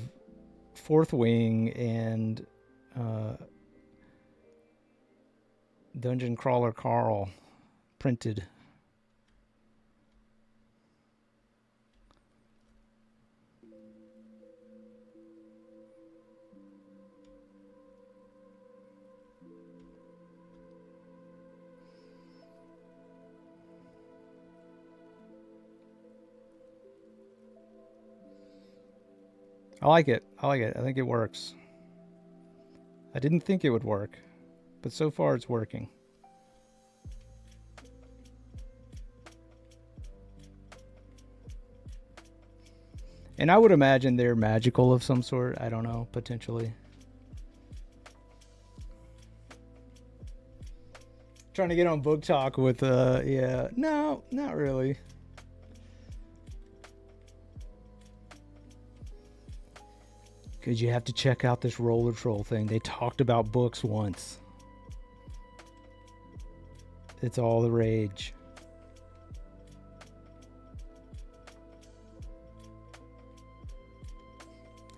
Fourth Wing and Dungeon Crawler Carl printed. I like it. I like it. I think it works. I didn't think it would work, but so far it's working. And I would imagine they're magical of some sort. I don't know, potentially. Trying to get on Book Talk with, yeah. No, not really. Because you have to check out this roller troll thing. They talked about books once. It's all the rage.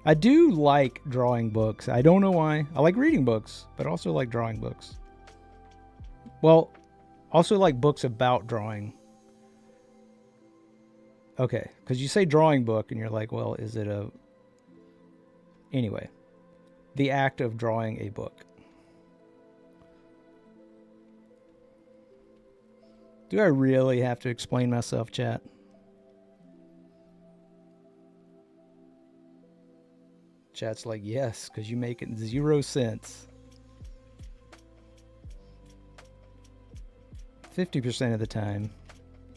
I do like drawing books. I don't know why. I like reading books, but also like drawing books. Well, also like books about drawing. Okay, because you say drawing book and you're like, well, is it a... Anyway, the act of drawing a book. Do I really have to explain myself, chat? Chat's like, yes, because you make it 0 cents. 50% of the time,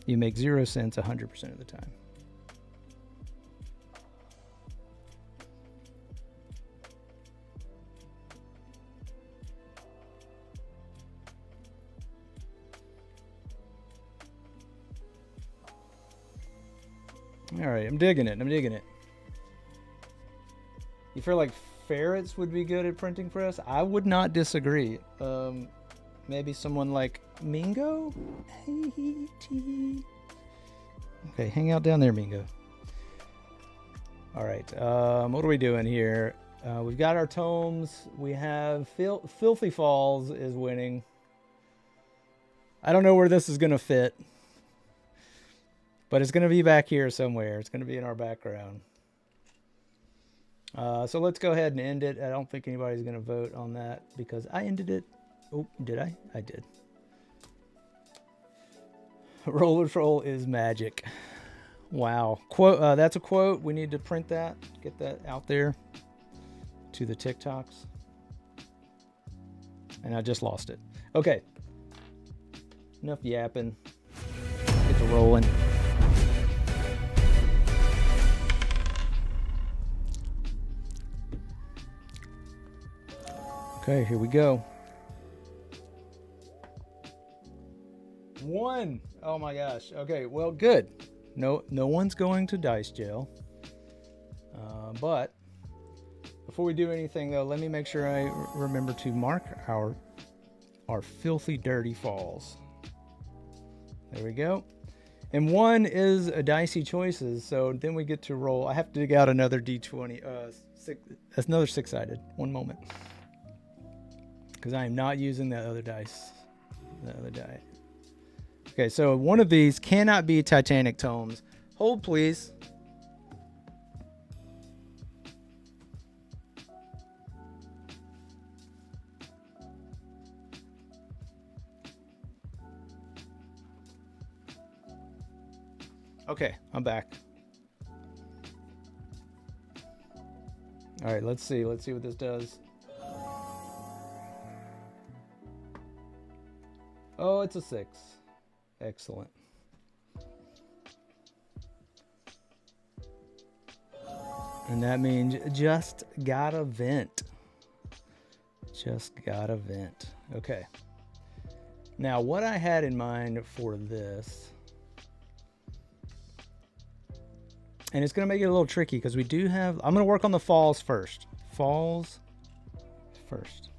you make 0 cents 100% of the time. All right, I'm digging it. I'm digging it. You feel like ferrets would be good at printing press? I would not disagree. Maybe someone like Mingo? Okay, hang out down there, Mingo. All right, what are we doing here? We've got our tomes. We have Filthy Falls is winning. I don't know where this is going to fit, but it's going to be back here somewhere. It's going to be in our background. So let's go ahead and end it. I don't think anybody's going to vote on that because I ended it. Oh, did I? I did. Roller Troll is magic. Wow. Quote. That's a quote. We need to print that. Get that out there to the TikToks. And I just lost it. Okay. Enough yapping. Get to rolling. Okay, here we go. 1. Oh my gosh. Okay, well, good. No one's going to dice jail. But before we do anything, though, let me make sure I remember to mark our filthy, dirty falls. There we go. And 1 is a dicey choices, so then we get to roll. I have to dig out another D20. That's another 6-sided. One moment. Because I am not using that other dice. The other die. Okay, so one of these cannot be Titanic tomes. Hold, please. Okay, I'm back. All right, let's see. Let's see what this does. Oh, it's a 6. Excellent. And that means just gotta vent. Just gotta vent. Okay. Now, what I had in mind for this, and it's going to make it a little tricky because we do have, I'm going to work on the falls first. Falls first.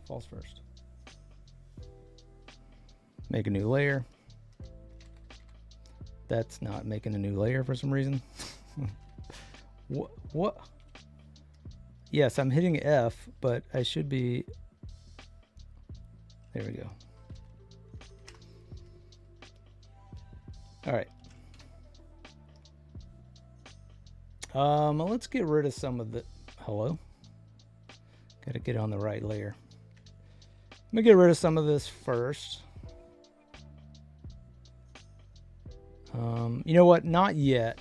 Make a new layer. That's not making a new layer for some reason. What? Yes, I'm hitting F, but I should be, there we go. All right. Let's get rid of some of the, hello? Gotta get on the right layer. Let me get rid of some of this first. You know what? Not yet.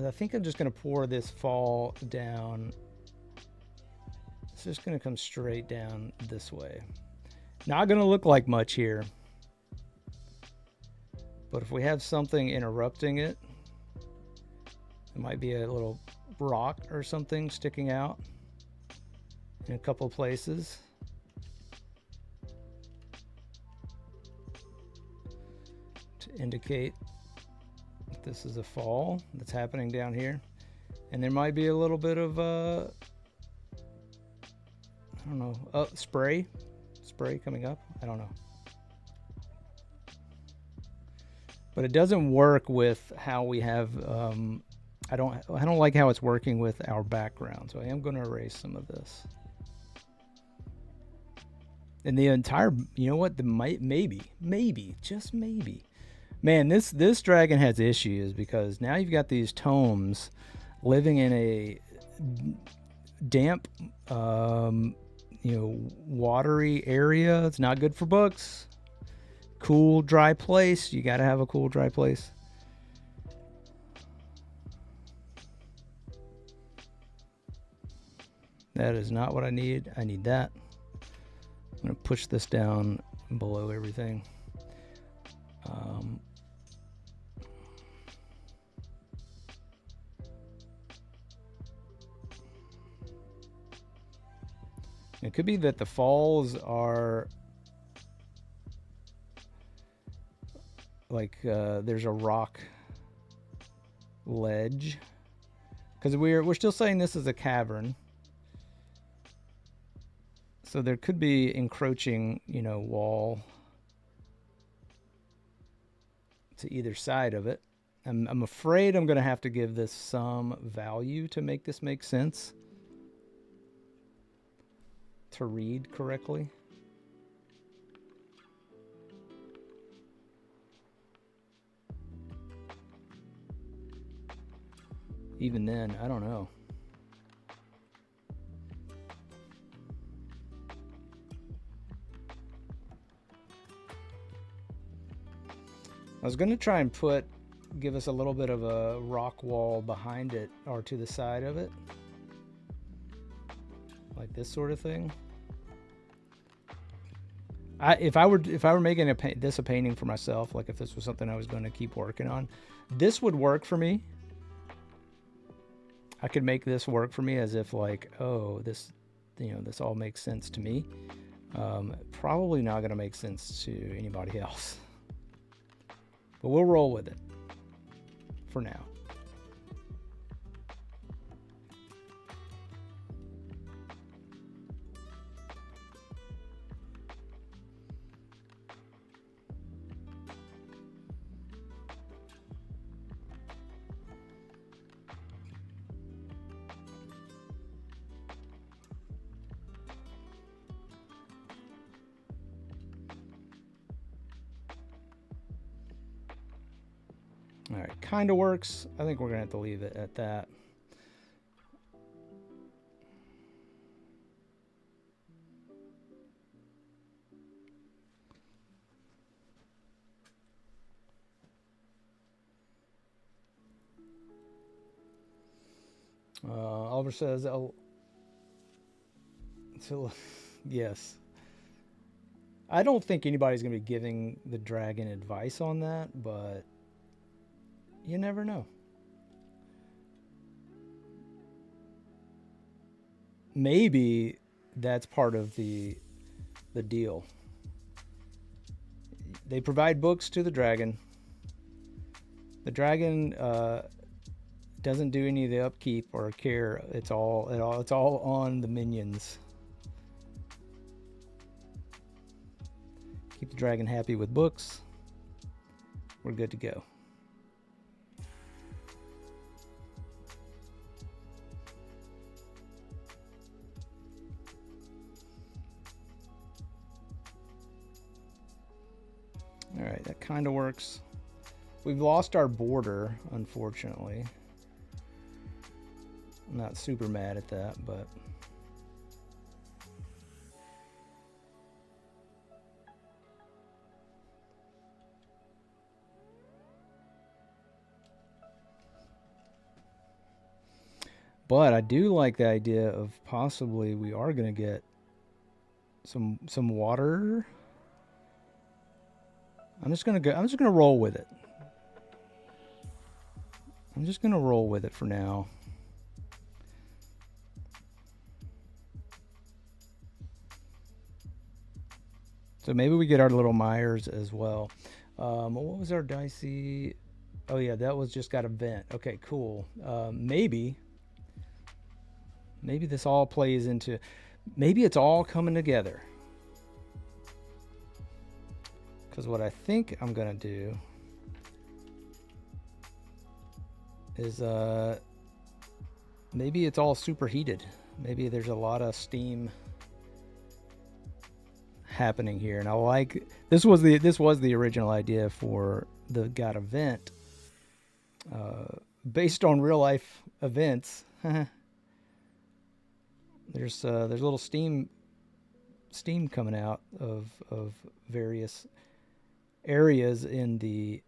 I think I'm just gonna pour this fall down It's just going to come straight down this way. Not going to look like much here. But if we have something interrupting it, it might be a little rock or something sticking out in a couple of places. To indicate that this is a fall that's happening down here. And there might be a little bit of, I don't know, spray coming up. I don't know. But it doesn't work with how we have, I don't like how it's working with our background. So I am going to erase some of this. And the entire, you know what, maybe, just maybe. Man, this dragon has issues because now you've got these tomes living in a damp, watery area. It's not good for books. Cool, dry place. You got to have a cool, dry place. That is not what I need. I need that. I'm going to push this down below everything. It could be that the falls are like there's a rock ledge, because we're still saying this is a cavern, so there could be encroaching, wall to either side of it. I'm afraid I'm going to have to give this some value to make this make sense, to read correctly. Even then, I don't know. I was going to try and give us a little bit of a rock wall behind it or to the side of it, like this sort of thing. If I were making this a painting for myself, like if this was something I was going to keep working on, this would work for me. I could make this work for me as if like, oh, this all makes sense to me. Probably not going to make sense to anybody else. But we'll roll with it for now. All right, kind of works. I think we're going to have to leave it at that. Oliver says, yes. I don't think anybody's going to be giving the dragon advice on that, but you never know. Maybe that's part of the deal. They provide books to the dragon. The dragon doesn't do any of the upkeep or care. It's all on the minions. Keep the dragon happy with books. We're good to go. All right, that kind of works. We've lost our border, unfortunately. I'm not super mad at that, but But I do like the idea of possibly we are going to get some water. I'm just going to roll with it. I'm just going to roll with it for now. So maybe we get our little Myers as well. What was our dicey? Oh yeah, that was just got a vent. Okay, cool. Maybe this all plays into, maybe it's all coming together. Because what I think I'm gonna do is maybe it's all superheated. Maybe there's a lot of steam happening here, and I like this was the original idea for the got event, based on real life events. There's little steam coming out of various areas in the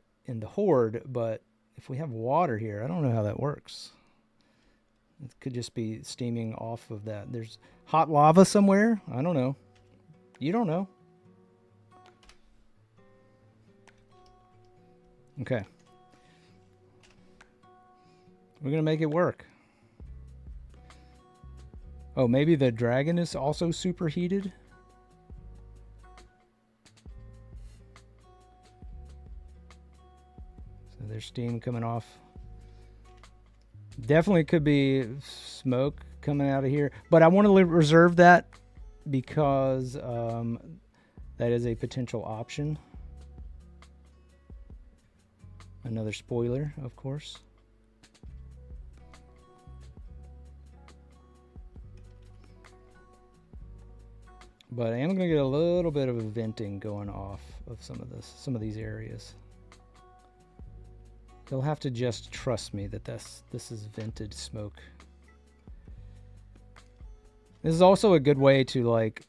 horde, but if we have water here, I don't know how that works. It could just be steaming off of that. There's hot lava somewhere. I don't know. You don't know. Okay. We're going to make it work. Oh, maybe the dragon is also superheated? So there's steam coming off. Definitely could be smoke coming out of here. But I want to reserve that because that is a potential option. Another spoiler, of course. But I am going to get a little bit of a venting going off of some of these areas. You'll have to just trust me that this is vented smoke. This is also a good way to, like,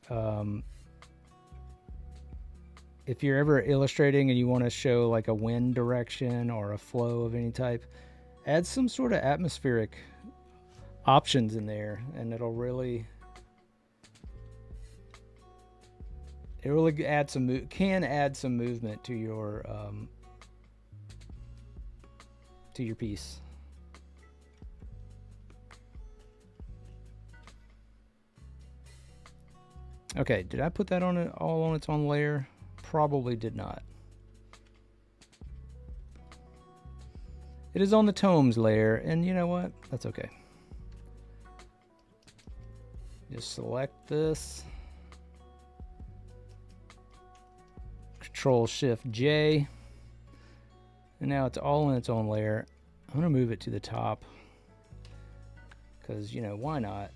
if you're ever illustrating and you want to show like a wind direction or a flow of any type, add some sort of atmospheric options in there, and it'll really add some movement to your piece. Okay, did I put that on it all on its own layer? Probably did not. It is on the tomes layer, and you know what? That's okay. Just select this. Control-Shift-J. And now it's all in its own layer. I'm going to move it to the top. Because, you know, why not?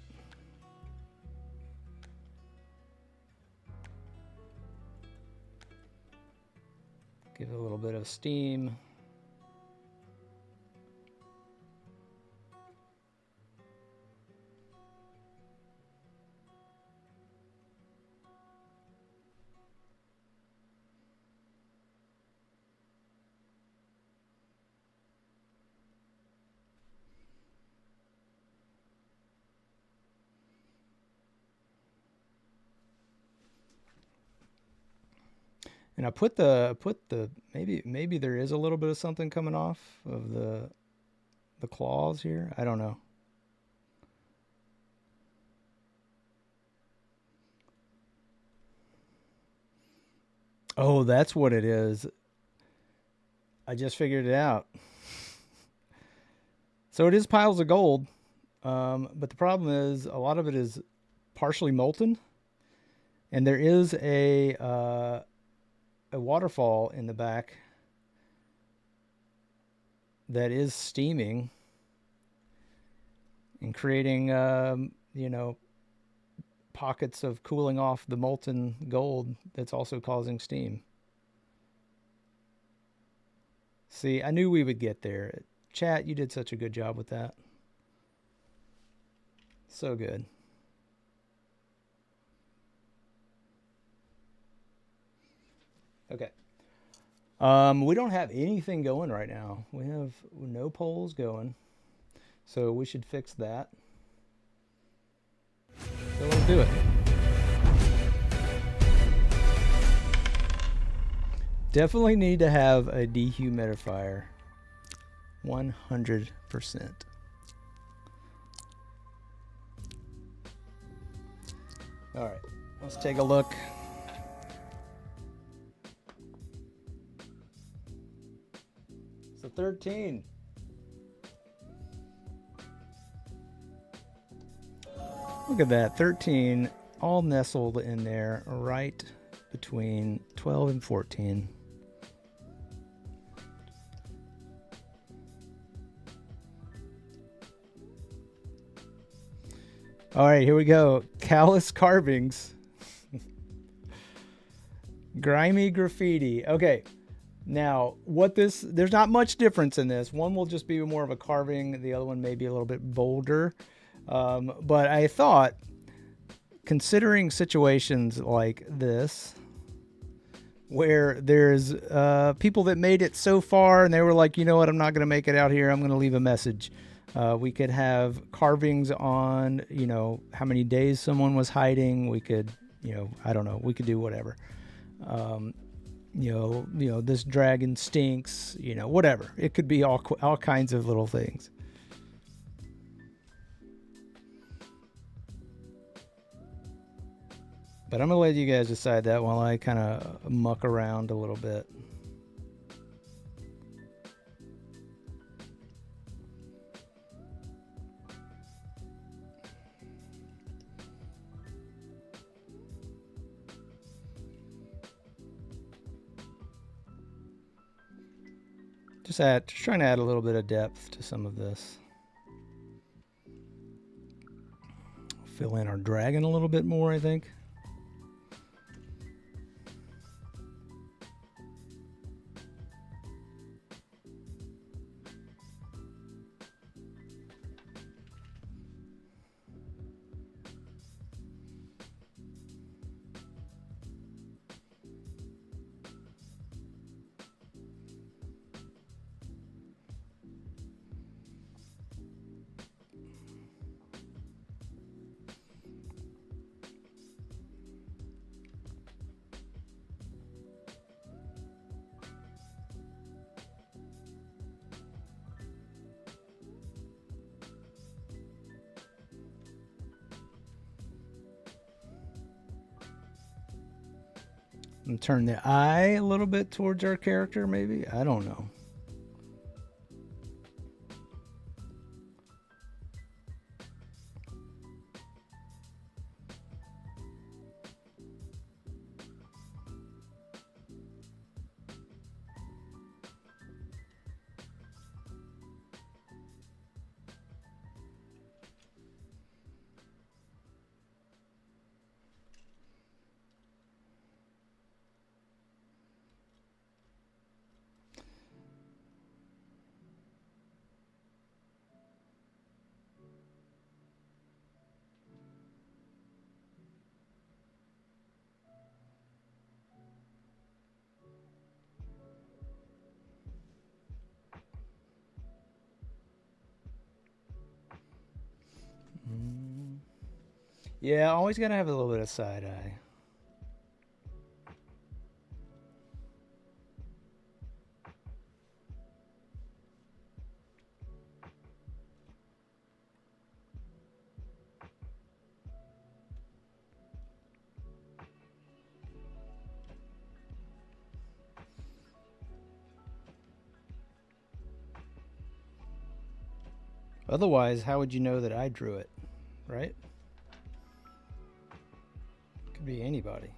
Give it a little bit of steam. And I put the maybe there is a little bit of something coming off of the claws here. I don't know. Oh, that's what it is. I just figured it out. So it is piles of gold, but the problem is a lot of it is partially molten, and there is a waterfall in the back that is steaming and creating, you know, pockets of cooling off the molten gold that's also causing steam. See, I knew we would get there. Chat, you did such a good job with that. So good. Okay. We don't have anything going right now. We have no polls going. So we should fix that. So we'll do it. Definitely need to have a dehumidifier. 100%. All right, let's take a look. So 13. Look at that, 13 all nestled in there right between 12 and 14. All right, here we go. Callous carvings. Grimy graffiti. Okay. Now, there's not much difference in this. One will just be more of a carving. The other one may be a little bit bolder. But I thought, considering situations like this, where there's people that made it so far and they were like, you know what, I'm not going to make it out here. I'm going to leave a message. We could have carvings on, how many days someone was hiding. We could, I don't know. We could do whatever. This dragon stinks, whatever. It could be all kinds of little things. But I'm going to let you guys decide that while I kind of muck around a little bit. Just trying to add a little bit of depth to some of this. Fill in our dragon a little bit more, I think. And turn the eye a little bit towards our character, maybe? I don't know. Yeah, always gotta have a little bit of side eye. Otherwise, how would you know that I drew it, right? Could be anybody.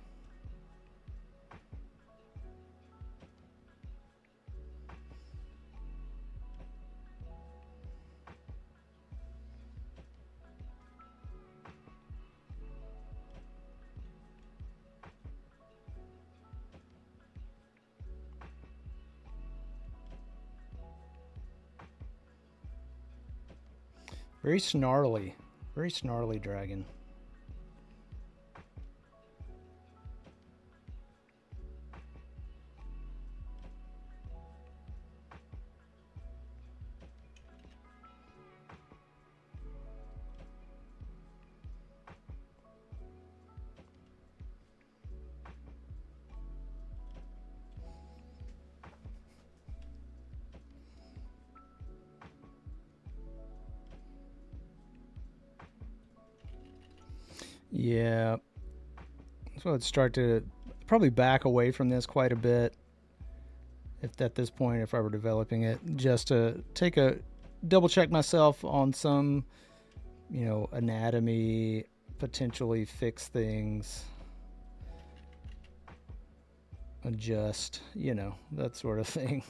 Very snarly dragon. Yeah. So I'd start to probably back away from this quite a bit. If at this point, if I were developing it, just to take a double check myself on some, anatomy, potentially fix things, adjust, that sort of thing.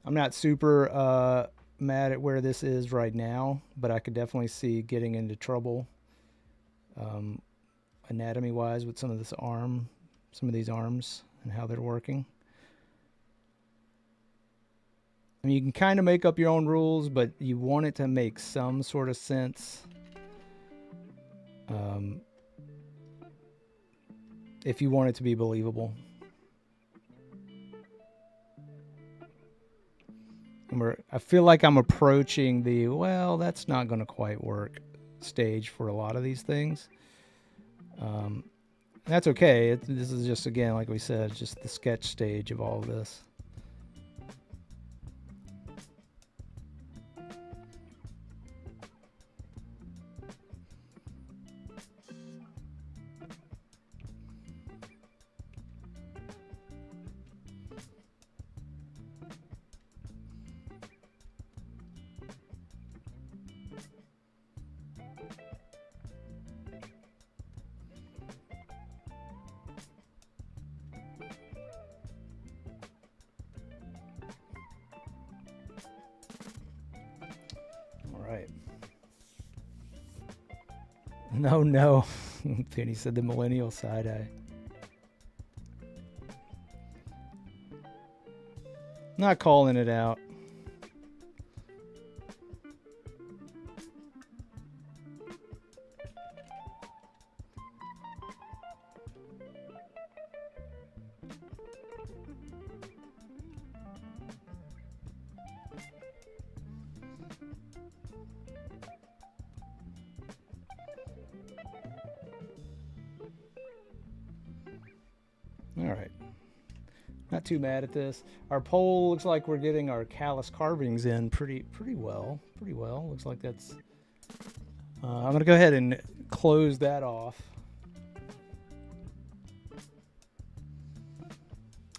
I'm not super mad at where this is right now, but I could definitely see getting into trouble anatomy wise with some of these arms and how they're working. I mean, you can kind of make up your own rules, but you want it to make some sort of sense. If you want it to be believable. I feel like I'm approaching the, well, that's not going to quite work stage for a lot of these things. That's okay. This is just, again, like we said, just the sketch stage of all of this. No. Penny said the millennial side eye. Not calling it out. All right. Not too mad at this. Our pole looks like we're getting our callus carvings in pretty well. Looks like that's... I'm going to go ahead and close that off.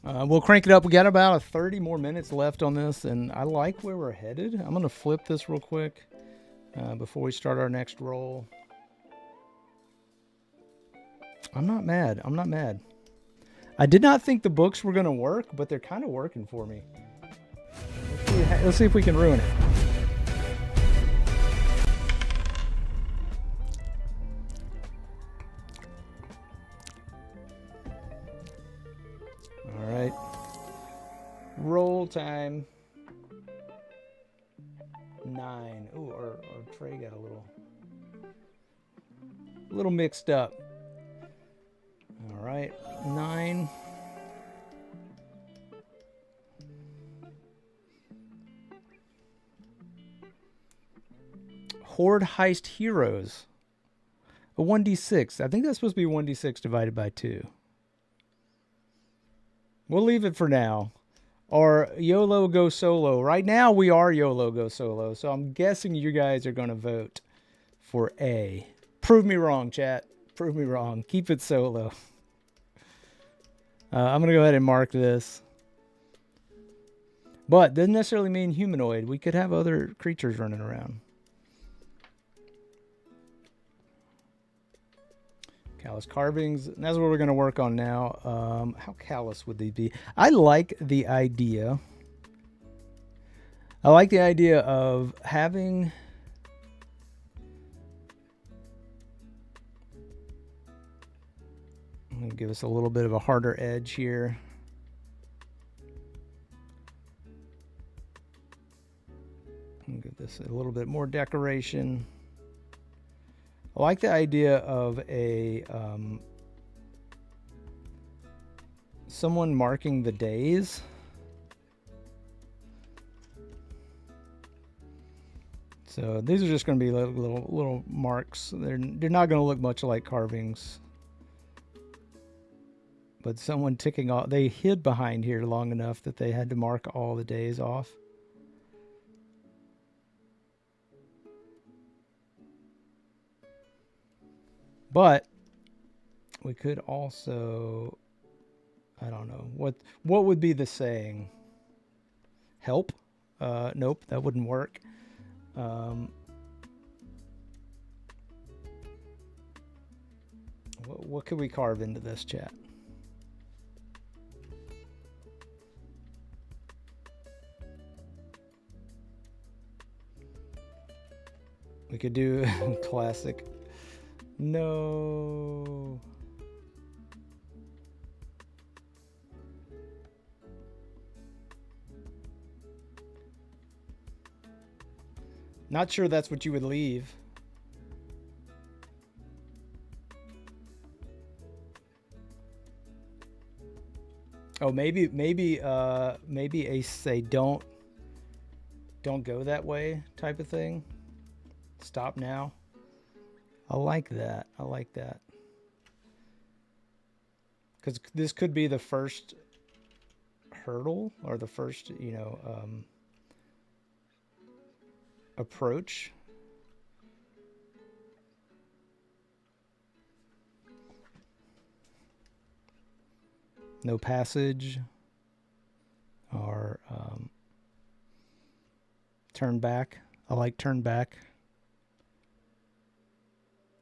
We'll crank it up. We got about 30 more minutes left on this, and I like where we're headed. I'm going to flip this real quick before we start our next roll. I'm not mad. I did not think the books were going to work, but they're kind of working for me. Let's see if we can ruin it. All right. Roll time. 9. Ooh, our tray got a little mixed up. All right, 9. Horde Heist Heroes. A 1d6. I think that's supposed to be 1d6 divided by 2. We'll leave it for now. Or YOLO Go Solo. Right now we are YOLO Go Solo, so I'm guessing you guys are going to vote for A. Prove me wrong, chat. Prove me wrong. Keep it solo. I'm going to go ahead and mark this. But doesn't necessarily mean humanoid. We could have other creatures running around. Callus carvings. And that's what we're going to work on now. How callous would they be? I like the idea. Of having... I'm going to give us a little bit of a harder edge here. And give this a little bit more decoration. I like the idea of a someone marking the days. So these are just going to be little marks. They're not going to look much like carvings. But someone ticking off, they hid behind here long enough that they had to mark all the days off. But we could also, I don't know, what would be the saying? Help? Nope, that wouldn't work. What could we carve into this, chat? We could do classic. No. Not sure that's what you would leave. Oh, maybe a say don't go that way type of thing. Stop now. I like that. I like that. Because this could be the first hurdle or the first, approach. No passage or turn back. I like turn back.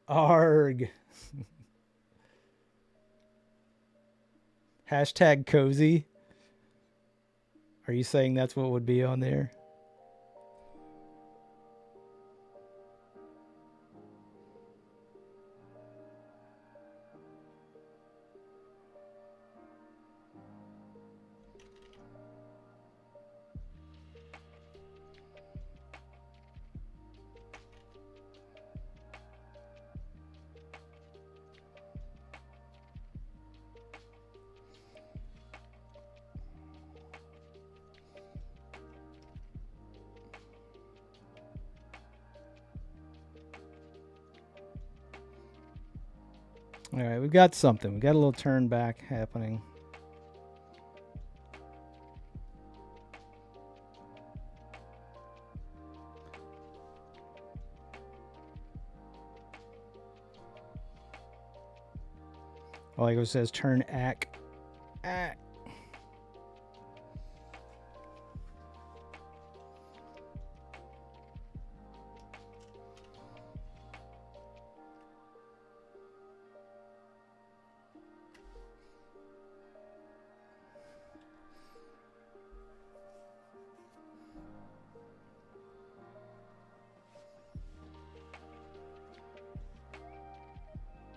Arg. Hashtag cozy. Are you saying that's what would be on there? All right, we've got something. We got a little turn back happening. Like it says, turn ack. Ack.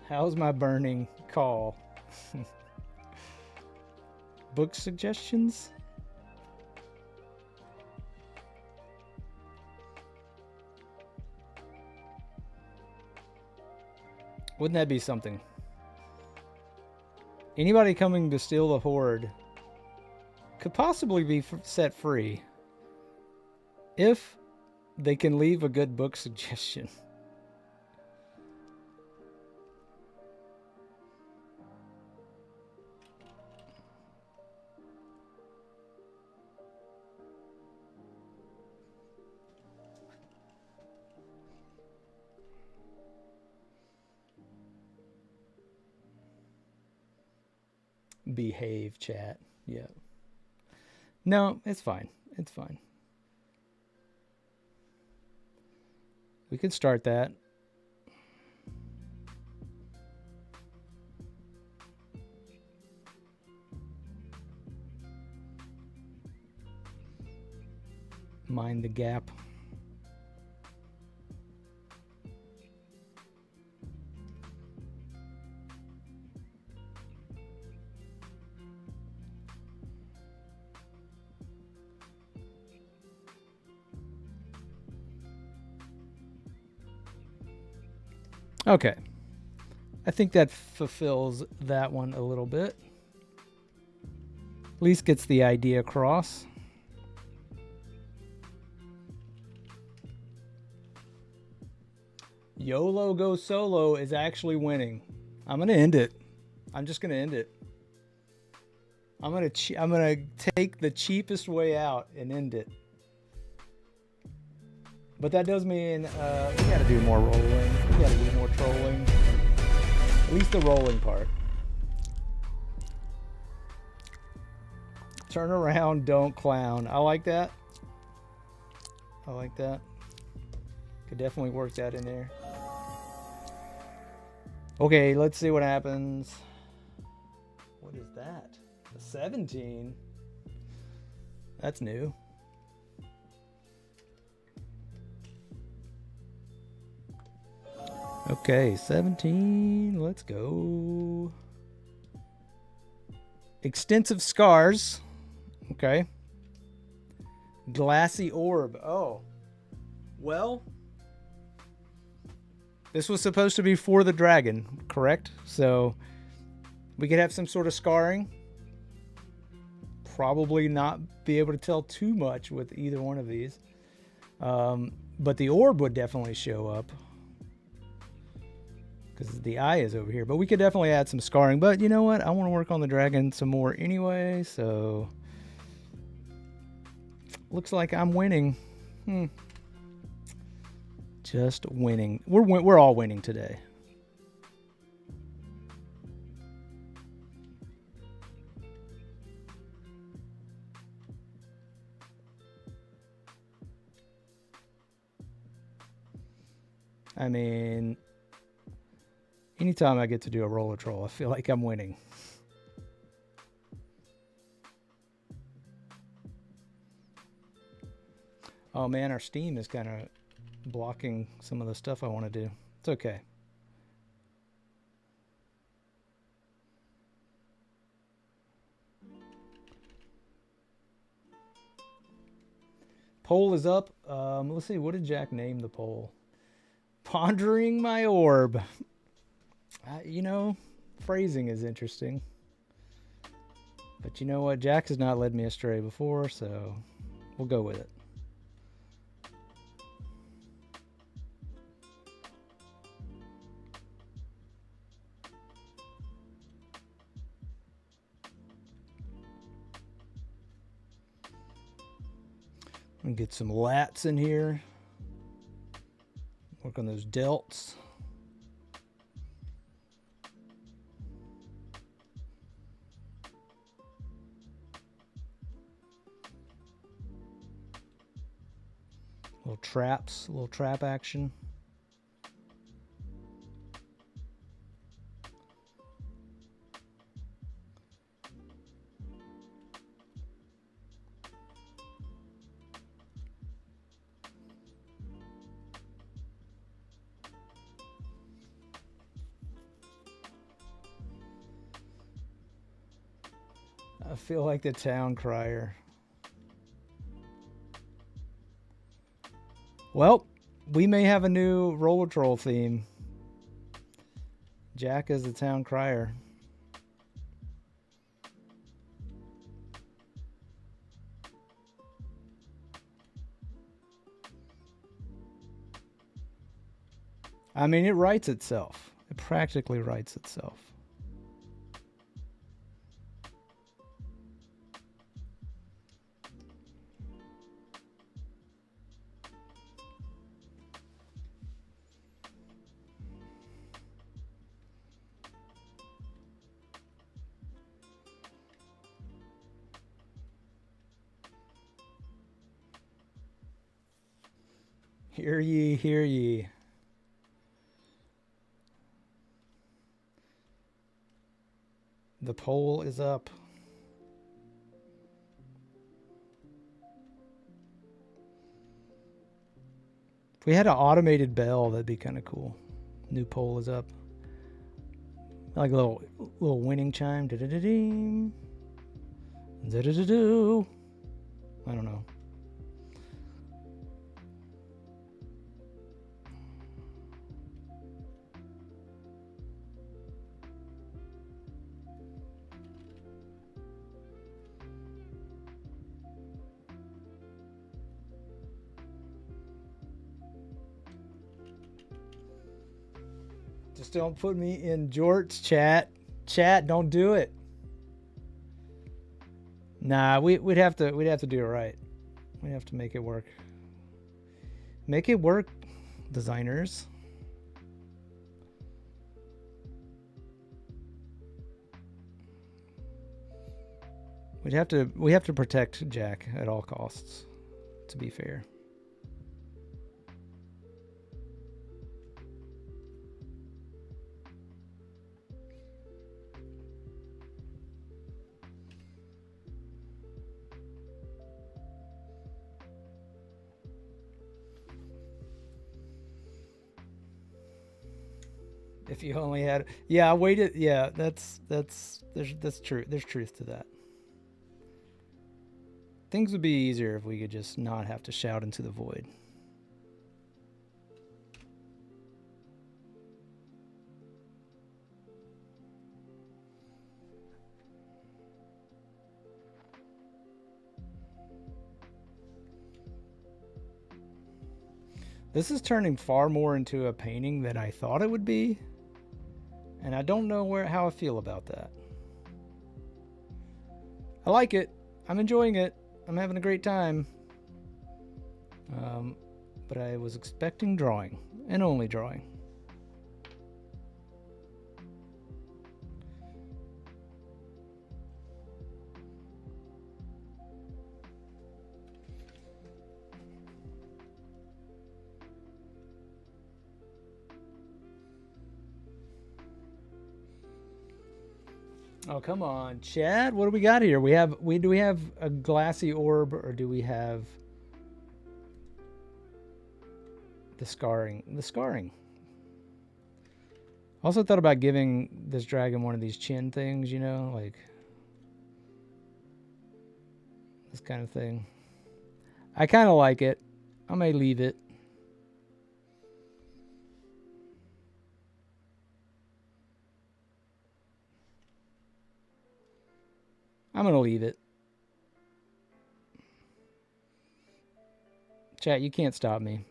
How's my burning call? Book suggestions? Wouldn't that be something? Anybody coming to steal the horde could possibly be set free if they can leave a good book suggestion. Behave, chat. Yeah. No, it's fine. It's fine. We could start that. Mind the gap. Okay. I think that fulfills that one a little bit. At least gets the idea across. YOLO Go Solo is actually winning. I'm going to end it. I'm just going to end it. I'm going to take the cheapest way out and end it. But that does mean we got to do more rolling. We got to do more trolling. At least the rolling part. Turn around, don't clown. I like that. I like that. Could definitely work that in there. Okay, let's see what happens. What is that? A 17? That's new. Okay, 17. Let's go. Extensive scars. Okay. Glassy orb. Oh. Well, this was supposed to be for the dragon, correct? So we could have some sort of scarring. Probably not be able to tell too much with either one of these. But the orb would definitely show up. Because the eye is over here. But we could definitely add some scarring. But you know what? I want to work on the dragon some more anyway. So looks like I'm winning. Just winning. We're all winning today. I mean, anytime I get to do a roller troll, I feel like I'm winning. Oh man, our Steam is kind of blocking some of the stuff I want to do. It's okay. Poll is up. Let's see, what did Jack name the poll? Pondering my orb. You know, phrasing is interesting. But you know what? Jack has not led me astray before, so we'll go with it. And get some lats in here. Work on those delts. Little traps, little trap action. I feel like the town crier. Well, we may have a new roller troll theme. Jack is the town crier. I mean, it writes itself. It practically writes itself. Hear ye, hear ye. The poll is up. If we had an automated bell, that'd be kind of cool. New poll is up. Like a little winning chime. Da-da-da-ding. Da-da-da-do. I don't know. Just don't put me in Jort's chat. Chat, don't do it. Nah, we'd have to do it right. We have to make it work. Make it work, designers. We have to protect Jack at all costs, to be fair. If you only had, yeah, I waited. Yeah, that's true. There's truth to that. Things would be easier if we could just not have to shout into the void. This is turning far more into a painting than I thought it would be, and I don't know how I feel about that. I like it. I'm enjoying it. I'm having a great time. But I was expecting drawing, and only drawing. Oh, come on, Chad. What do we got here? Do we have a glassy orb, or do we have the scarring? The scarring. Also thought about giving this dragon one of these chin things, you know, like this kind of thing. I kind of like it. I may leave it. I'm going to leave it. Chat, you can't stop me.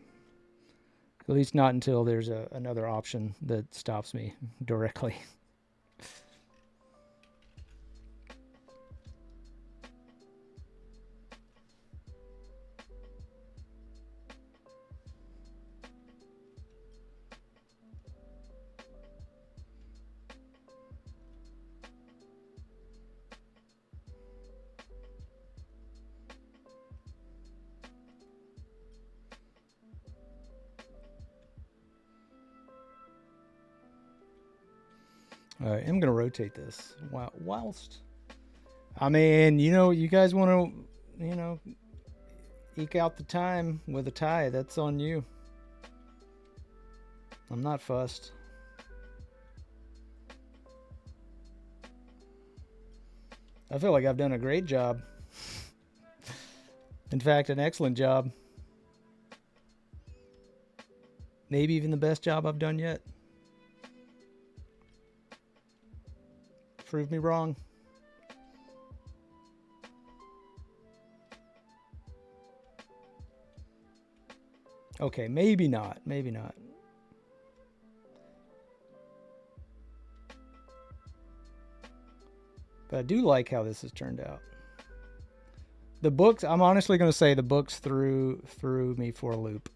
At least not until there's another option that stops me directly. All right, I'm going to rotate this. Whilst, I mean, you know, you guys want to, you know, eke out the time with a tie. That's on you. I'm not fussed. I feel like I've done a great job. In fact, an excellent job. Maybe even the best job I've done yet. Prove me wrong. Okay, maybe not. Maybe not. But I do like how this has turned out. The books, I'm honestly going to say the books threw me for a loop.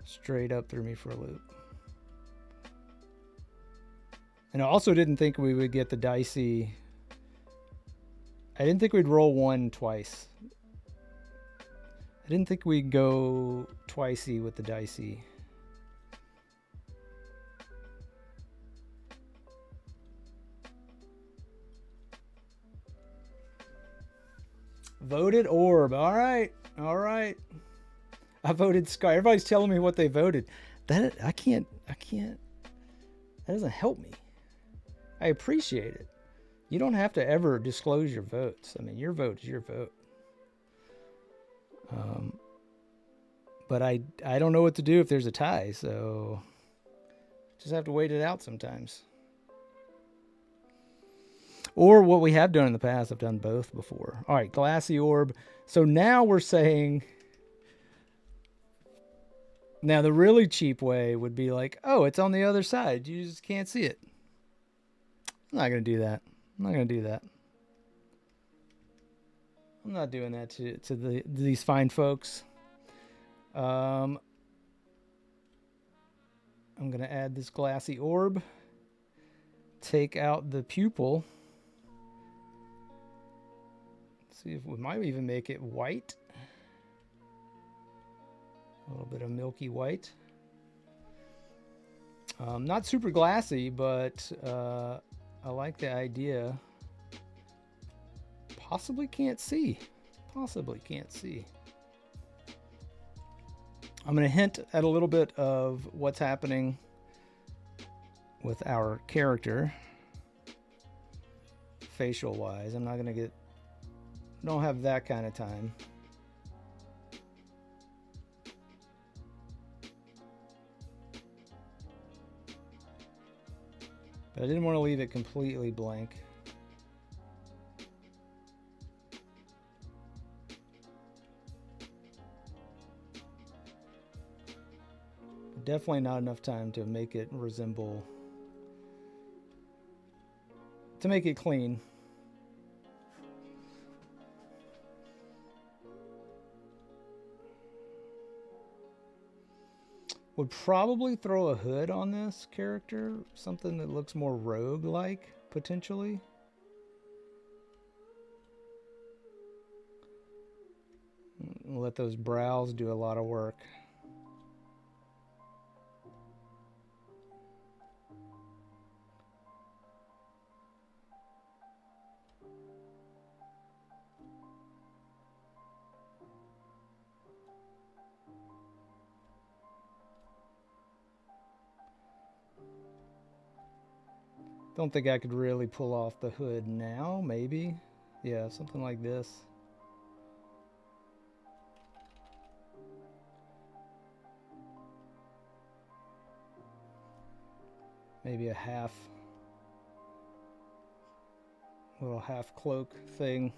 Straight up threw me for a loop. And I also didn't think we would get the dicey. I didn't think we'd roll one twice. I didn't think we'd go twicey with the dicey. Voted orb. All right. All right. I voted Sky. Everybody's telling me what they voted. I can't. That doesn't help me. I appreciate it. You don't have to ever disclose your votes. I mean, your vote is your vote. But I don't know what to do if there's a tie, so just have to wait it out sometimes. Or what we have done in the past, I've done both before. All right, glassy orb. So now we're saying, now the really cheap way would be like, oh, it's on the other side. You just can't see it. I'm not going to do that. I'm not going to do that. I'm not doing that to these fine folks. I'm going to add this glassy orb. Take out the pupil. See if we might even make it white. A little bit of milky white. Not super glassy, but I like the idea. Possibly can't see. Possibly can't see. I'm going to hint at a little bit of what's happening with our character, facial wise. I'm not going to get, don't have that kind of time. But I didn't want to leave it completely blank. Definitely not enough time to make it resemble, to make it clean. Would probably throw a hood on this character, something that looks more rogue-like, potentially. Let those brows do a lot of work. Don't think I could really pull off the hood now, maybe. Yeah, something like this. Maybe a little half cloak thing.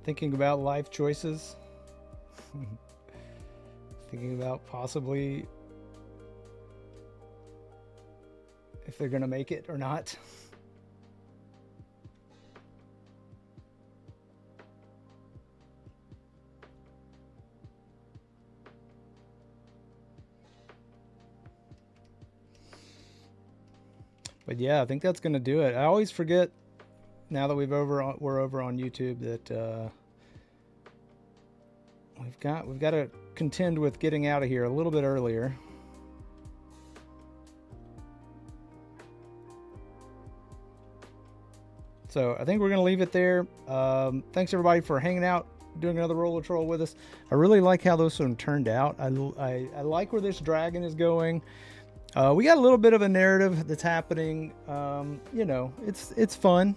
Thinking about life choices. Thinking about possibly if they're going to make it or not. But yeah, I think that's going to do it. I always forget now that we're over on YouTube that we've got to contend with getting out of here a little bit earlier. So I think we're going to leave it there. Thanks everybody for hanging out, doing another roller troll with us. I really like how those one turned out. I like where this dragon is going. We got a little bit of a narrative that's happening. You know, it's fun.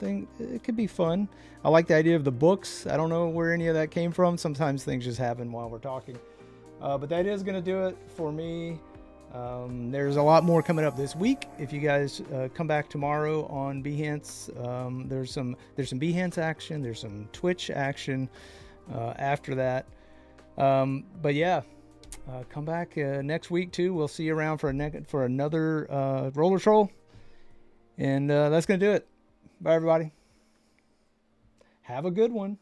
It could be fun. I like the idea of the books. I don't know where any of that came from. Sometimes things just happen while we're talking. But that is going to do it for me. There's a lot more coming up this week. If you guys come back tomorrow on Behance, there's some Behance action. There's some Twitch action after that. But yeah, come back next week too. We'll see you around for another roller troll. And that's going to do it. Bye, everybody. Have a good one.